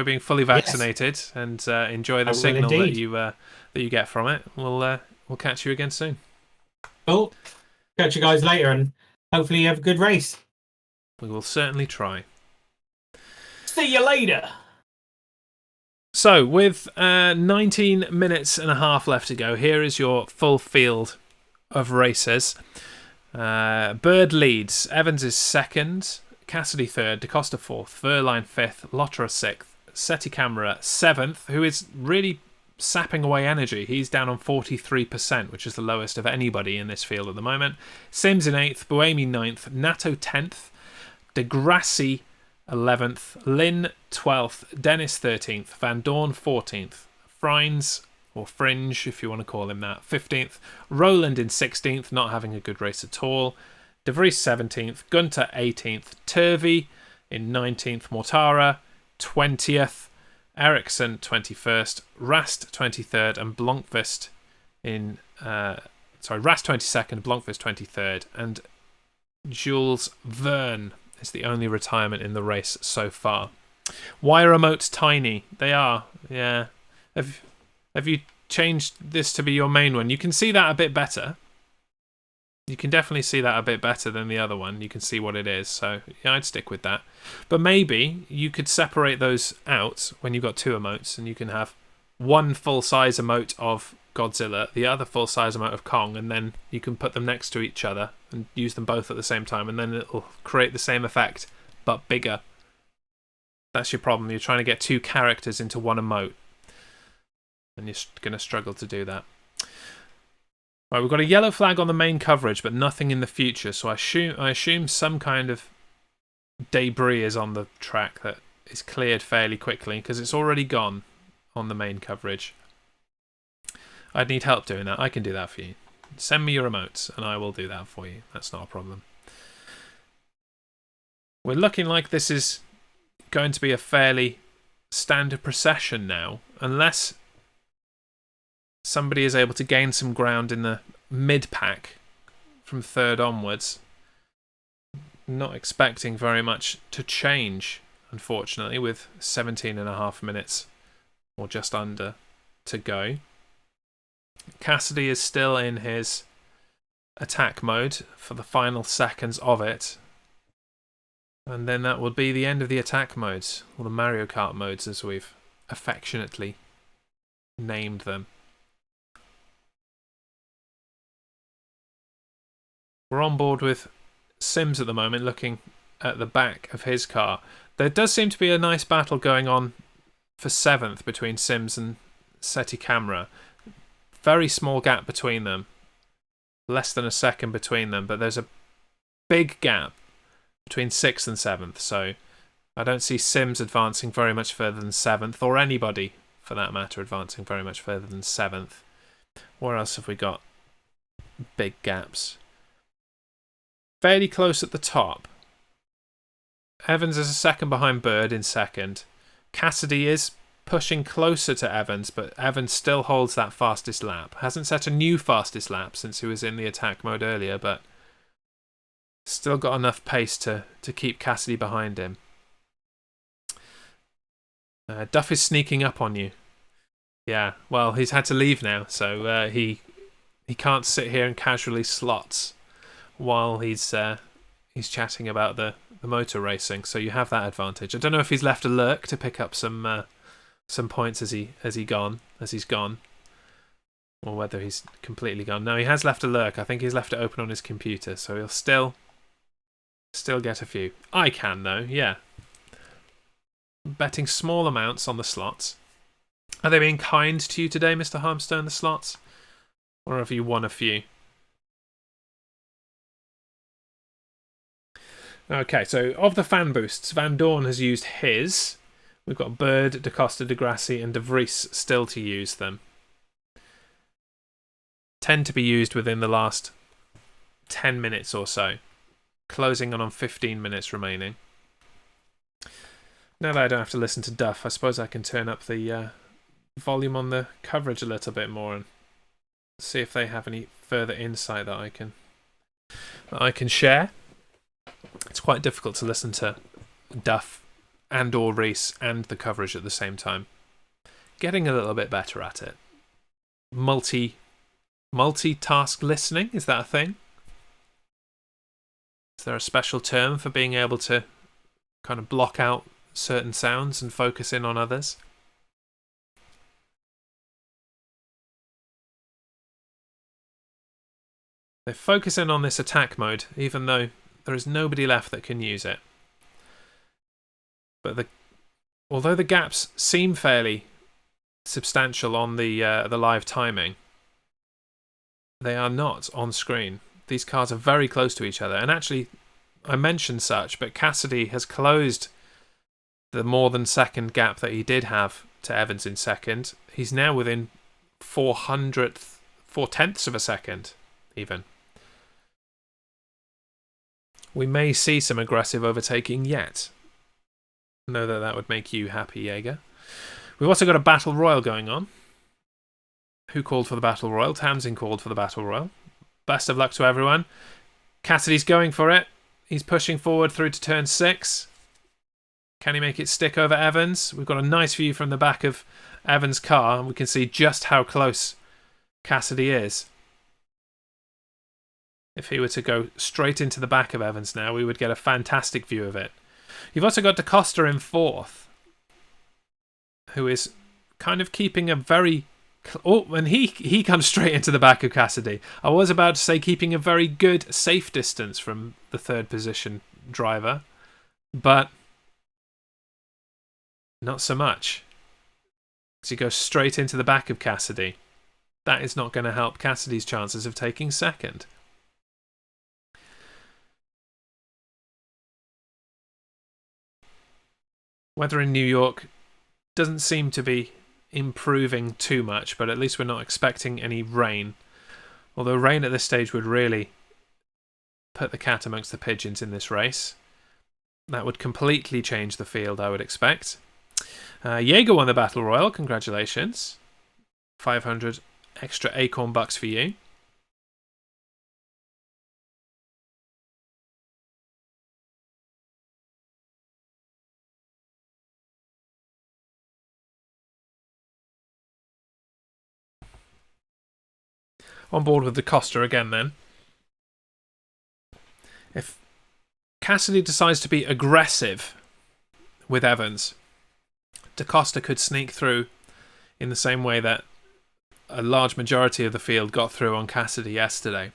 being fully vaccinated, and enjoy the signal that you get from it. We'll catch you again soon. Cool. Catch you guys later, and hopefully you have a good race. We will certainly try. See you later. So, with 19 minutes and a half left to go, here is your full field of racers. Bird leads. Evans is second. Cassidy third. Da Costa fourth. Verline fifth. Lotterer sixth. Seti Camera seventh, who is really sapping away energy. He's down on 43%, which is the lowest of anybody in this field at the moment. Sims in eighth. Buemi ninth. Nato 10th. Degrassi 11th, Lynn 12th, Dennis 13th, Van Dorn 14th, Frines, or Fringe if you want to call him that, 15th, Roland in 16th, not having a good race at all, De Vries 17th, Gunter 18th, Turvey in 19th, Mortara 20th, Ericsson 21st, Rast 23rd, and Blomqvist in Rast 22nd, Blomqvist 23rd, and Jules Verne is the only retirement in the race so far. Why are emotes tiny? They are, yeah. Have you changed this to be your main one? You can see that a bit better. You can definitely see that a bit better than the other one. You can see what it is, so yeah, I'd stick with that. But maybe you could separate those out when you've got 2 emotes, and you can have one full-size emote of Godzilla, the other full-size emote of Kong, and then you can put them next to each other and use them both at the same time, and then it'll create the same effect, but bigger. That's your problem. You're trying to get 2 characters into one emote, and you're going to struggle to do that. Right, we've got a yellow flag on the main coverage, but nothing in the future, so I assume some kind of debris is on the track that is cleared fairly quickly, because it's already gone on the main coverage. I'd need help doing that. I can do that for you. Send me your remotes and I will do that for you. That's not a problem. We're looking like this is going to be a fairly standard procession now, unless somebody is able to gain some ground in the mid-pack from third onwards. Not expecting very much to change, unfortunately, with 17.5 minutes or just under to go. Cassidy is still in his attack mode for the final seconds of it. And then that will be the end of the attack modes, or the Mario Kart modes as we've affectionately named them. We're on board with Sims at the moment, looking at the back of his car. There does seem to be a nice battle going on for 7th between Sims and SETI Camera. Very small gap between them. Less than a second between them, but there's a big gap between 6th and 7th, so I don't see Sims advancing very much further than 7th, or anybody, for that matter, advancing very much further than 7th. Where else have we got big gaps? Fairly close at the top. Evans is a second behind Bird in second. Cassidy is pushing closer to Evans, but Evans still holds that fastest lap. Hasn't set a new fastest lap since he was in the attack mode earlier, but still got enough pace to keep Cassidy behind him. Duff is sneaking up on you. Yeah, well, he's had to leave now, so he can't sit here and casually slots while he's chatting about the motor racing. So you have that advantage. I don't know if he's left a lurk to pick up some points as he's gone, or whether he's completely gone. No, he has left a lurk. I think he's left it open on his computer, so he'll still get a few. I can though, yeah. Betting small amounts on the slots. Are they being kind to you today, Mr. Harmstone, the slots? Or have you won a few? Okay, so of the fan boosts, Van Dorn has used his. We've got Bird, Da Costa, De Grassi and De Vries still to use them. 10 to be used within the last 10 minutes or so. Closing on 15 minutes remaining. Now that I don't have to listen to Duff, I suppose I can turn up the volume on the coverage a little bit more and see if they have any further insight that I can share. It's quite difficult to listen to Duff and or Reese and the coverage at the same time. Getting a little bit better at it. Multitask listening, is that a thing? Is there a special term for being able to kind of block out certain sounds and focus in on others? They focus in on this attack mode, even though there is nobody left that can use it. But although the gaps seem fairly substantial on the live timing, they are not on screen. These cars are very close to each other, and actually, I mentioned such, but Cassidy has closed the more than second gap that he did have to Evans in second. He's now within 4/10ths of a second, even. We may see some aggressive overtaking yet. I know that would make you happy, Jaeger. We've also got a battle royal going on. Who called for the battle royal? Tamsin called for the battle royal. Best of luck to everyone. Cassidy's going for it. He's pushing forward through to turn 6. Can he make it stick over Evans? We've got a nice view from the back of Evans' car, and we can see just how close Cassidy is. If he were to go straight into the back of Evans now, we would get a fantastic view of it. You've also got Da Costa in 4th, who is kind of keeping a very... Oh, and he comes straight into the back of Cassidy. I was about to say keeping a very good, safe distance from the 3rd position driver, but not so much. So he goes straight into the back of Cassidy. That is not going to help Cassidy's chances of taking 2nd. Weather in New York doesn't seem to be improving too much, but at least we're not expecting any rain. Although rain at this stage would really put the cat amongst the pigeons in this race. That would completely change the field, I would expect. Jaguar won the Battle Royal. Congratulations. 500 extra acorn bucks for you. On board with the Costa again then. If Cassidy decides to be aggressive with Evans, DaCosta could sneak through in the same way that a large majority of the field got through on Cassidy yesterday.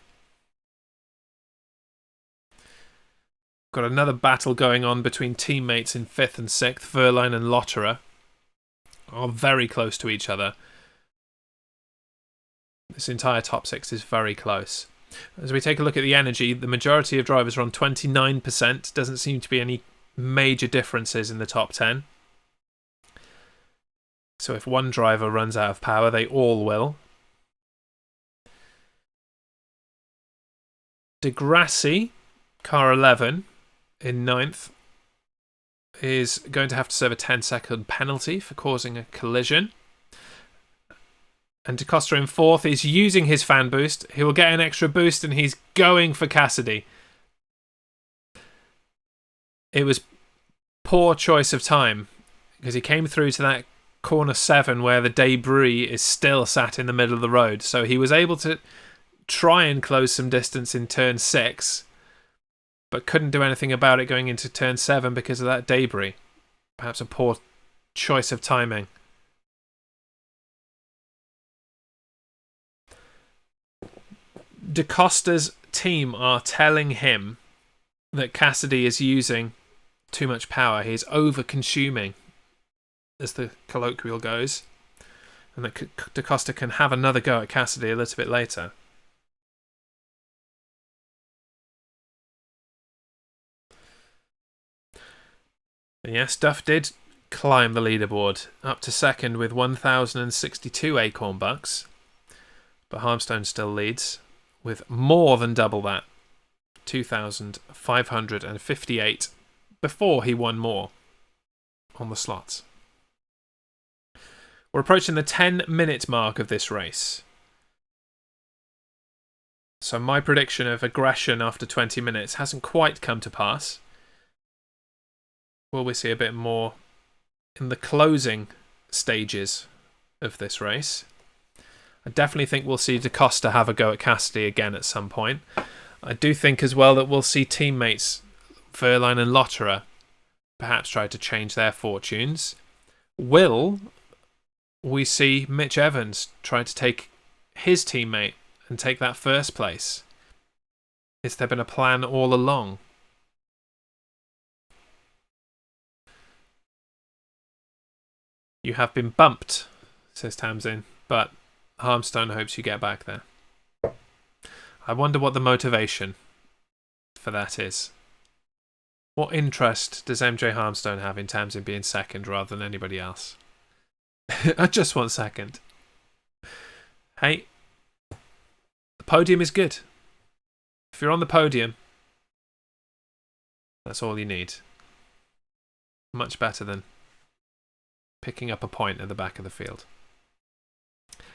Got another battle going on between teammates in 5th and 6th. Verline and Lotterer are very close to each other. This entire top 6 is very close. As we take a look at the energy, the majority of drivers are on 29%. Doesn't seem to be any major differences in the top 10. So if one driver runs out of power, they all will. Degrassi, car 11, in 9th, is going to have to serve a 10-second penalty for causing a collision. And DaCosta in 4th is using his fan boost. He will get an extra boost and he's going for Cassidy. It was poor choice of time because he came through to that corner 7 where the debris is still sat in the middle of the road. So he was able to try and close some distance in turn 6, but couldn't do anything about it going into turn 7 because of that debris. Perhaps a poor choice of timing. DaCosta's team are telling him that Cassidy is using too much power. He's over-consuming, as the colloquial goes, and that DaCosta can have another go at Cassidy a little bit later. And yes, Duff did climb the leaderboard up to 2nd with 1,062 acorn bucks, but Harmstone still leads with more than double that, 2,558, before he won more on the slots. We're approaching the 10-minute mark of this race. So my prediction of aggression after 20 minutes hasn't quite come to pass. Will we see a bit more in the closing stages of this race? I definitely think we'll see DaCosta have a go at Cassidy again at some point. I do think as well that we'll see teammates Verline and Lotterer perhaps try to change their fortunes. Will we see Mitch Evans try to take his teammate and take that first place? Has there been a plan all along? You have been bumped, says Tamsin, but Harmstone hopes you get back there. I wonder what the motivation for that is. What interest does MJ Harmstone have in Tamsin being 2nd rather than anybody else? I just want 2nd. Hey, the podium is good. If you're on the podium, that's all you need. Much better than picking up a point at the back of the field.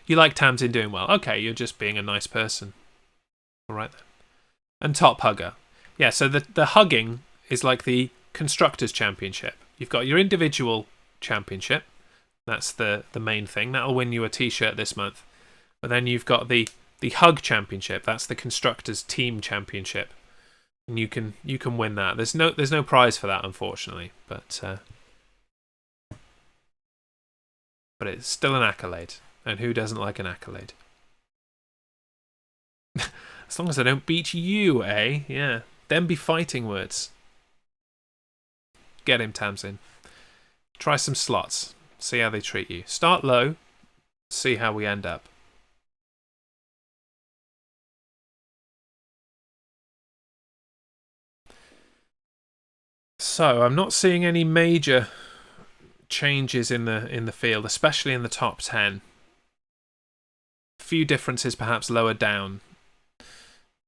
You like Tamsin doing well. Okay, you're just being a nice person. All right then. And top hugger. Yeah, so the hugging is like the Constructors' Championship. You've got your individual championship. That's the main thing. That'll win you a t-shirt this month. But then you've got the Hug Championship. That's the Constructors' Team Championship. And you can win that. There's no prize for that, unfortunately. But it's still an accolade. And who doesn't like an accolade? As long as I don't beat you, eh? Yeah. Them be fighting words. Get him, Tamsin. Try some slots. See how they treat you. Start low. See how we end up. So, I'm not seeing any major changes in the field, especially in the top 10. Few differences perhaps lower down.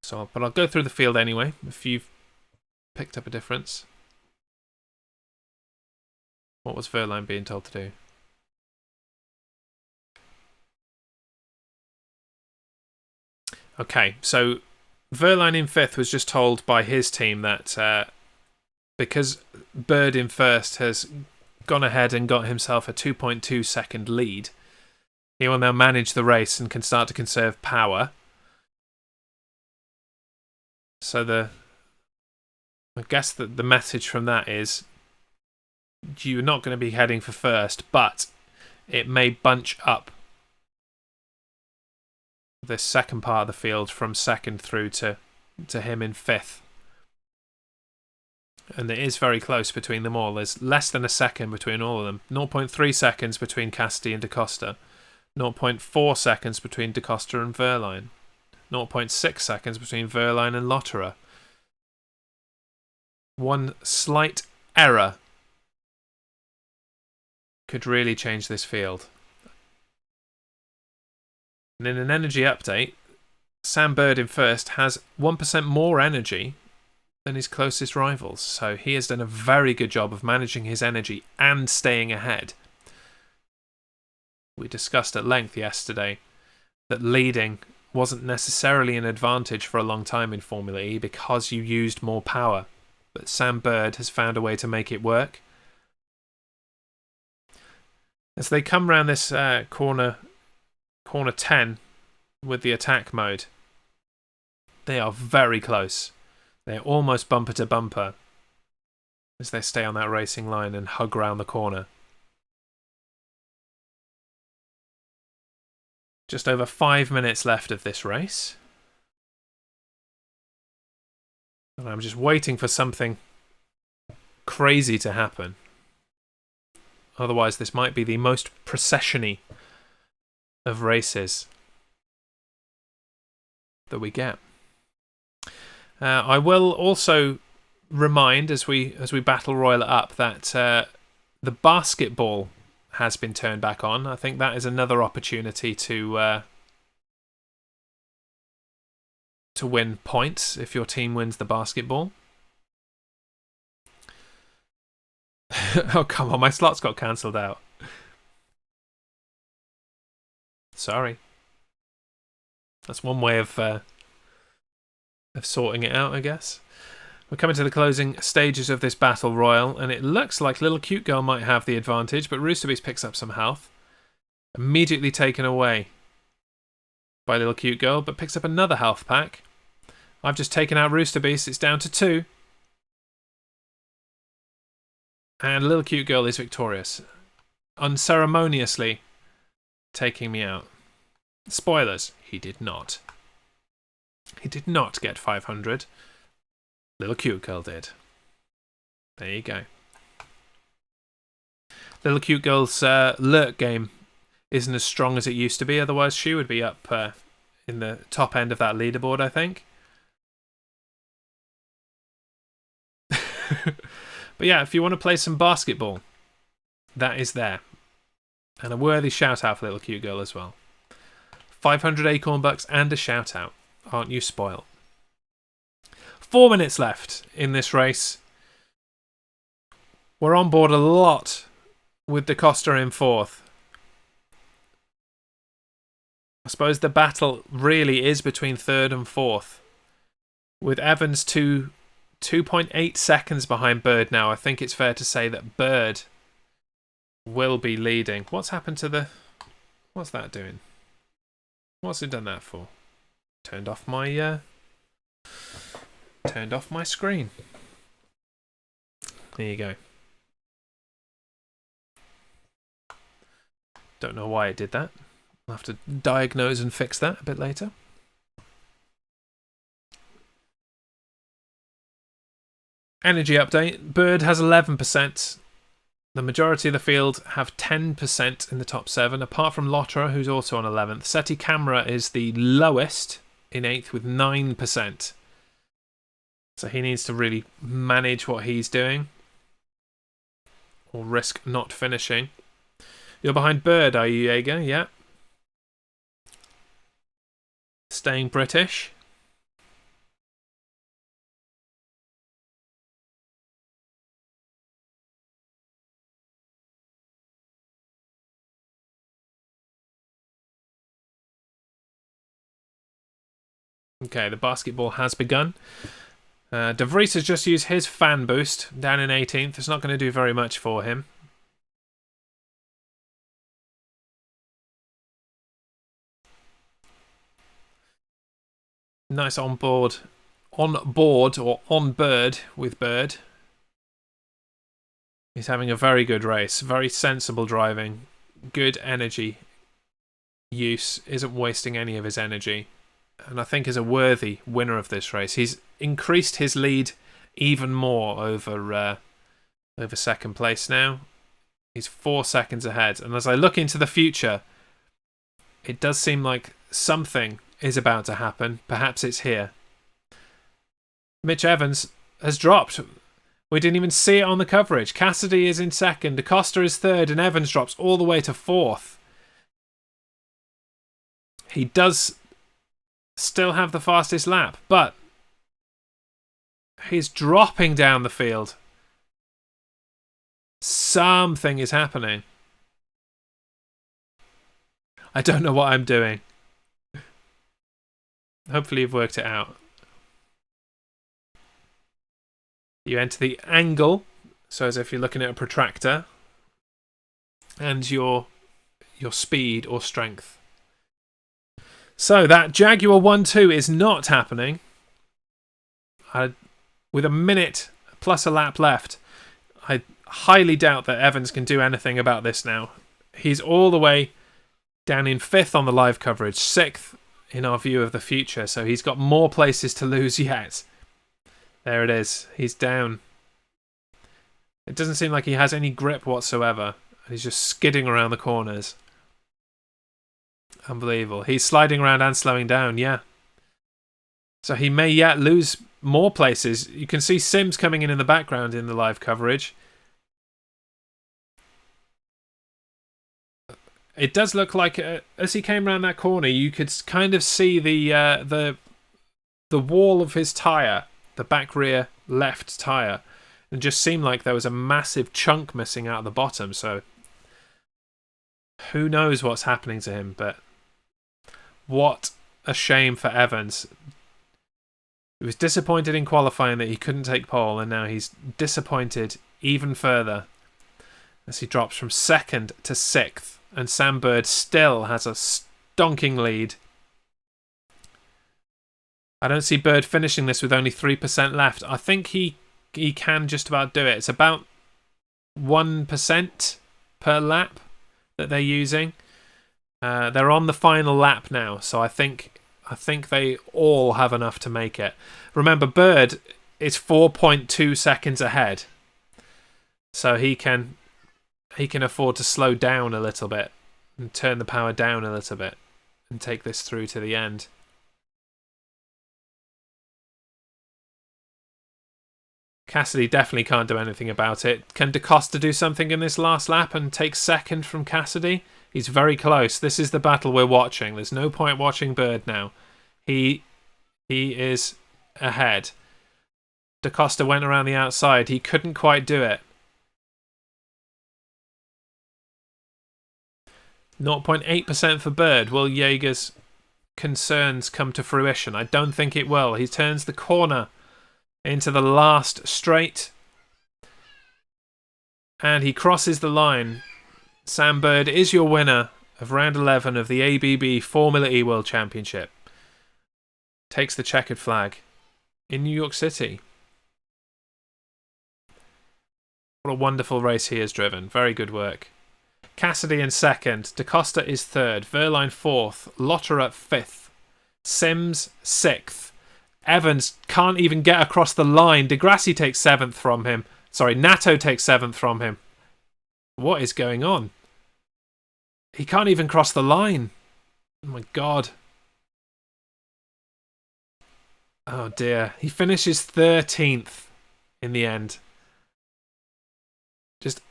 So, but I'll go through the field anyway, if you've picked up a difference. What was Verline being told to do? Okay, so Verline in 5th was just told by his team that because Bird in 1st has gone ahead and got himself a 2.2 second lead, he will now manage the race and can start to conserve power. So I guess that the message from that is you're not going to be heading for 1st, but it may bunch up this second part of the field from 2nd through to him in 5th. And it is very close between them all. There's less than a second between all of them. 0.3 seconds between Cassidy and DaCosta. 0.4 seconds between DaCosta and Verline. 0.6 seconds between Verline and Lotterer. One slight error could really change this field. And in an energy update, Sam Bird in 1st has 1% more energy than his closest rivals, so he has done a very good job of managing his energy and staying ahead. We discussed at length yesterday that leading wasn't necessarily an advantage for a long time in Formula E because you used more power, but Sam Bird has found a way to make it work. As they come round this corner 10 with the attack mode, they are very close. They're almost bumper to bumper as they stay on that racing line and hug round the corner. Just over 5 minutes left of this race. And I'm just waiting for something crazy to happen. Otherwise, this might be the most procession-y of races that we get. I will also remind, as we battle royal it up, that the basketball has been turned back on. I think that is another opportunity to win points if your team wins the basketball. Oh, come on, my slot's got cancelled out. Sorry. That's one way of sorting it out, I guess. We're coming to the closing stages of this battle royal, and it looks like Little Cute Girl might have the advantage, but Roosterbeast picks up some health. Immediately taken away by Little Cute Girl, but picks up another health pack. I've just taken out Roosterbeast. It's down to 2. And Little Cute Girl is victorious, unceremoniously taking me out. Spoilers, he did not. He did not get 500. Little Cute Girl did. There you go. Little Cute Girl's lurk game isn't as strong as it used to be, otherwise she would be up in the top end of that leaderboard, I think. But yeah, if you want to play some basketball, that is there. And a worthy shout out for Little Cute Girl as well. 500 acorn bucks and a shout out. Aren't you spoiled? 4 minutes left in this race. We're on board a lot with DaCosta in 4th. I suppose the battle really is between 3rd and 4th. With Evans 2.8 seconds behind Bird now, I think it's fair to say that Bird will be leading. What's happened to the... What's that doing? What's it done that for? Turned off my screen. There you go. Don't know why it did that. I'll have to diagnose and fix that a bit later. Energy update. Bird has 11%. The majority of the field have 10% in the top 7, apart from Lotterer, who's also on 11th. SETI Camera is the lowest in 8th with 9%. So he needs to really manage what he's doing, or risk not finishing. You're behind Bird, are you, Jaeger? Yeah. Staying British. Okay, the basketball has begun. De Vries has just used his fan boost down in 18th. It's not going to do very much for him. Nice on board or on bird with Bird. He's having a very good race. Very sensible driving. Good energy use. Isn't wasting any of his energy. And I think is a worthy winner of this race. He's increased his lead even more over second place now. He's 4 seconds ahead. And as I look into the future, it does seem like something is about to happen. Perhaps it's here. Mitch Evans has dropped. We didn't even see it on the coverage. Cassidy is in second, Acosta is third, and Evans drops all the way to fourth. He does still have the fastest lap, but he's dropping down the field. Something is happening. I don't know what I'm doing. Hopefully you've worked it out. You enter the angle, so as if you're looking at a protractor, and your speed or strength. So that Jaguar 1-2 is not happening. With a minute plus a lap left, I highly doubt that Evans can do anything about this now. He's all the way down in 5th on the live coverage, 6th in our view of the future, so he's got more places to lose yet. There it is. He's down. It doesn't seem like he has any grip whatsoever. He's just skidding around the corners. Unbelievable. He's sliding around and slowing down, yeah. So he may yet lose more places. You can see Sims coming in the background in the live coverage. It does look like as he came around that corner, you could kind of see the wall of his tyre, the back rear left tyre. It just seemed like there was a massive chunk missing out of the bottom. So who knows what's happening to him, but what a shame for Evans. He was disappointed in qualifying that he couldn't take pole, and now he's disappointed even further as he drops from 2nd to 6th, and Sam Bird still has a stonking lead. I don't see Bird finishing this with only 3% left. I think he can just about do it. It's about 1% per lap that they're using. They're on the final lap now, so I think they all have enough to make it. Remember, Bird is 4.2 seconds ahead, so he can afford to slow down a little bit and turn the power down a little bit and take this through to the end. Cassidy definitely can't do anything about it. Can DaCosta do something in this last lap and take 2nd from Cassidy? He's very close. This is the battle we're watching. There's no point watching Bird now. He is ahead. DaCosta went around the outside. He couldn't quite do it. 0.8% for Bird. Will Jaeger's concerns come to fruition? I don't think it will. He turns the corner into the last straight, and he crosses the line. Sam Bird is your winner of round 11 of the ABB Formula E World Championship. Takes the checkered flag in New York City. What a wonderful race he has driven. Very good work. Cassidy in 2nd, DaCosta is 3rd, Verline 4th, Lotterer 5th, Sims 6th. Evans can't even get across the line. Degrassi takes 7th from him. Sorry, Nato takes 7th from him. What is going on? He can't even cross the line. Oh my god. Oh dear. He finishes 13th in the end. Just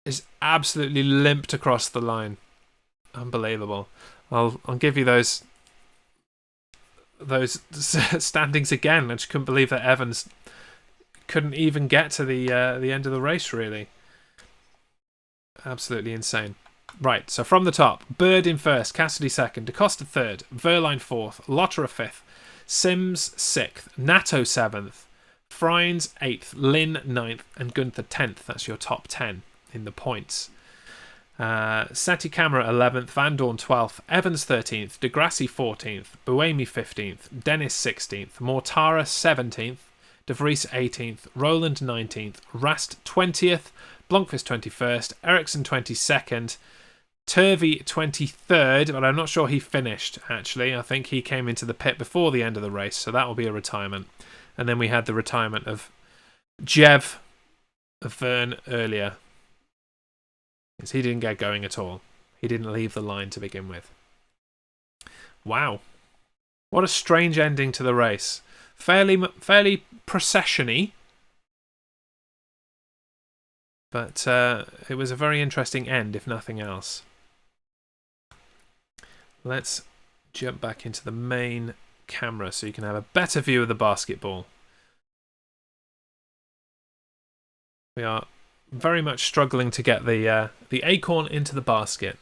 is absolutely limped across the line. Unbelievable. I'll give you those standings again. I just couldn't believe that Evans couldn't even get to the end of the race, really. Absolutely insane. Right, so from the top, Bird in first, Cassidy second, DaCosta third, Verline fourth, Lotterer fifth, Sims sixth, Natto seventh, Frines eighth, Lynn ninth, and Gunther 10th. That's your top 10 in the points. Seti Camera 11th, Van Dorn 12th, Evans 13th, Degrassi 14th, Buemi 15th, Dennis 16th, Mortara 17th, De Vries 18th, Roland 19th, Rast 20th, Blomqvist 21st, Ericsson 22nd, Turvey 23rd, but I'm not sure he finished, actually. I think he came into the pit before the end of the race, so that will be a retirement. And then we had the retirement of Jev of Vern earlier. Because he didn't get going at all. He didn't leave the line to begin with. Wow. What a strange ending to the race. Fairly procession-y. But it was a very interesting end, if nothing else. Let's jump back into the main camera so you can have a better view of the basketball. We are very much struggling to get the acorn into the basket.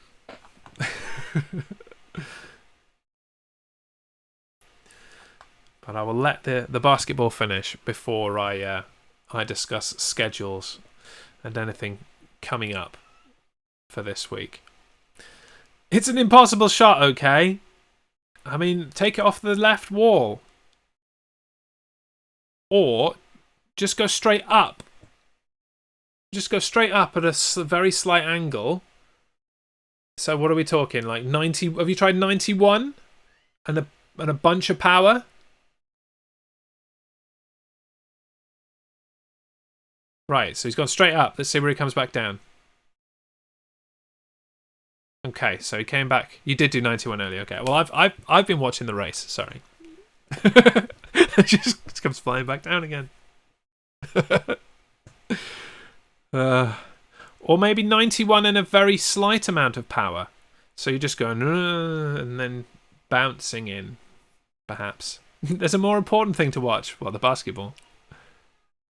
But I will let the basketball finish before I discuss schedules and anything coming up for this week. It's an impossible shot, okay? I mean, take it off the left wall. Or just go straight up. Just go straight up at a very slight angle. So what are we talking? Like 90? Have you tried 91? And a bunch of power? Right, so he's gone straight up. Let's see where he comes back down. Okay, so he came back. You did do 91 earlier. Okay, well I've been watching the race. Sorry. It just comes flying back down again. Or maybe 91 and a very slight amount of power. So you're just going and then bouncing in, perhaps. There's a more important thing to watch. Well, the basketball.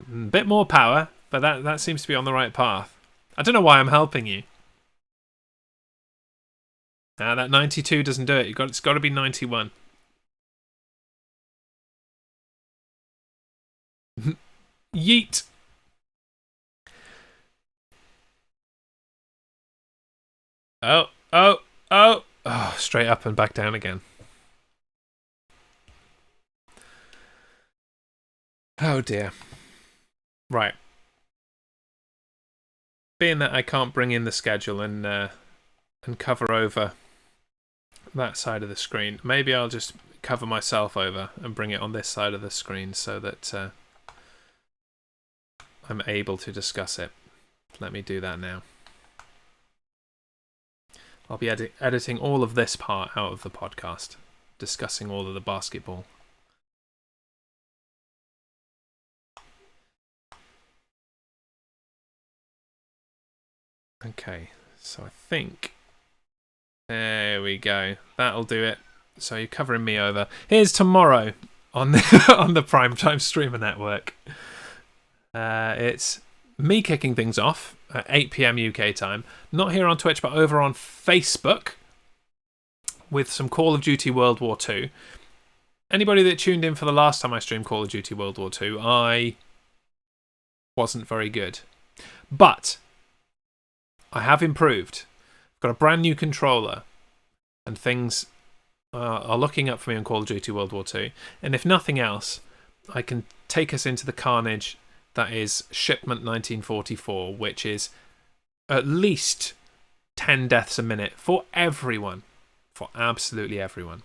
A bit more power, but that seems to be on the right path. I don't know why I'm helping you. That 92 doesn't do it. It's got to be 91. Yeet. Oh, straight up and back down again. Oh dear. Right. Being that I can't bring in the schedule and cover over that side of the screen, maybe I'll just cover myself over and bring it on this side of the screen so that I'm able to discuss it. Let me do that now. I'll be editing all of this part out of the podcast, discussing all of the basketball. Okay, so I think... There we go. That'll do it. So you're covering me over. Here's tomorrow on the, on the Primetime Streamer Network. It's me kicking things off at 8 PM UK time. Not here on Twitch, but over on Facebook with some Call of Duty World War II. Anybody that tuned in for the last time I streamed Call of Duty World War II, I wasn't very good. But I have improved. I've got a brand new controller and things are looking up for me on Call of Duty World War II. And if nothing else, I can take us into the carnage that is Shipment 1944, which is at least 10 deaths a minute for everyone. For absolutely everyone.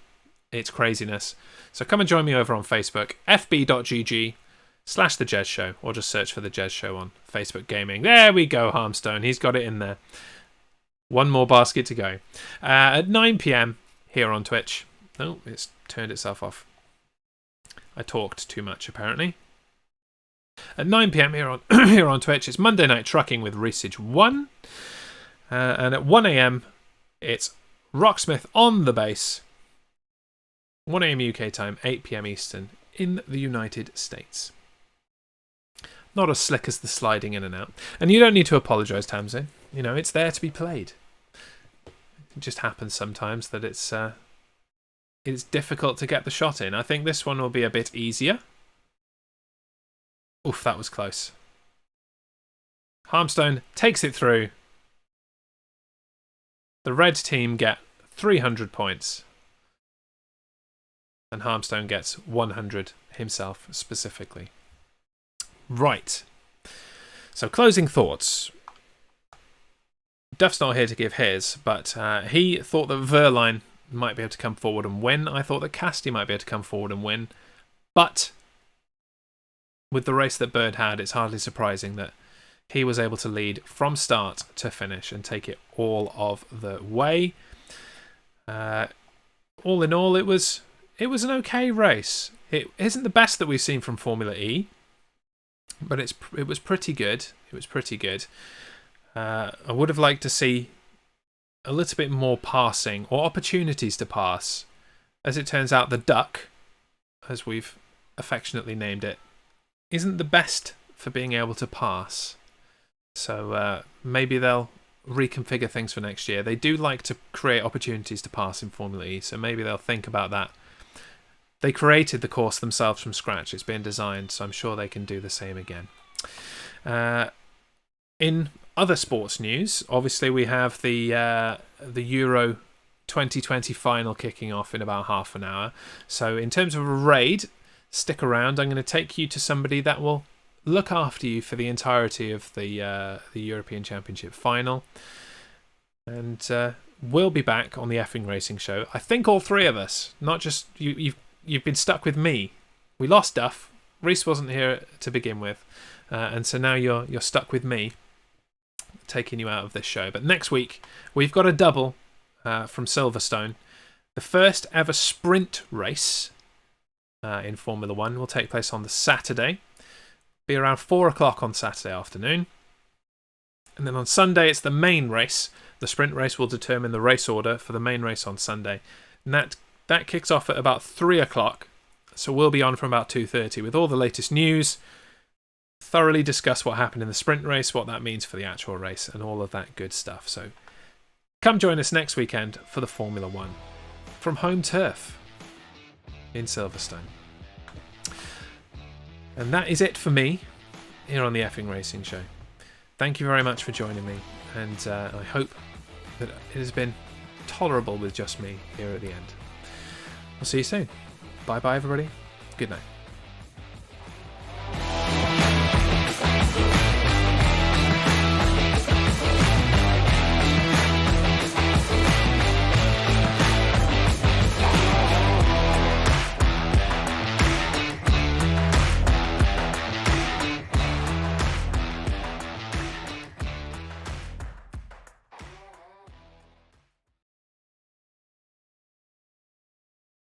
It's craziness. So come and join me over on Facebook, fb.gg/The Jez Show, or just search for The Jez Show on Facebook Gaming. There we go, Harmstone. He's got it in there. One more basket to go. At 9 PM here on Twitch. Oh, it's turned itself off. I talked too much, apparently. At 9 PM here on here on Twitch, it's Monday Night Trucking with Research 1. And at 1 AM, it's Rocksmith on the bass. 1 AM UK time, 8 PM Eastern in the United States. Not as slick as the sliding in and out. And you don't need to apologise, Tamsin. You know, it's there to be played. It just happens sometimes that it's difficult to get the shot in. I think this one will be a bit easier. Oof, that was close. Harmstone takes it through. The red team get 300 points. And Harmstone gets 100 himself specifically. Right. So closing thoughts. Duff's not here to give his, but he thought that Verline might be able to come forward and win. I thought that Casti might be able to come forward and win. But with the race that Bird had, it's hardly surprising that he was able to lead from start to finish and take it all of the way. All in all, it was an okay race. It isn't the best that we've seen from Formula E, but it was pretty good. It was pretty good. I would have liked to see a little bit more passing or opportunities to pass. As it turns out, the Duck, as we've affectionately named it, isn't the best for being able to pass. So maybe they'll reconfigure things for next year. They do like to create opportunities to pass in Formula E, so maybe they'll think about that. They created the course themselves from scratch. It's been designed, so I'm sure they can do the same again. In other sports news, obviously we have the Euro 2020 final kicking off in about half an hour. So in terms of a raid, stick around. I'm going to take you to somebody that will look after you for the entirety of the European Championship final. And we'll be back on the Effing Racing Show. I think all three of us, not just you. You've been stuck with me. We lost Duff. Reese wasn't here to begin with, and so now you're stuck with me, taking you out of this show. But next week we've got a double from Silverstone. The first ever sprint race in Formula One will take place on the Saturday. Be around 4 o'clock on Saturday afternoon, and then on Sunday it's the main race. The sprint race will determine the race order for the main race on Sunday, and that kicks off at about 3 o'clock. So we'll be on from about 2:30 with all the latest news, thoroughly discuss what happened in the sprint race, what that means for the actual race, and all of that good stuff. So come join us next weekend for the Formula One from home turf in Silverstone. And that is it for me here on the Effing Racing Show. Thank you very much for joining me, and I hope that it has been tolerable with just me here at the end. We'll see you soon. Bye-bye, everybody. Good night.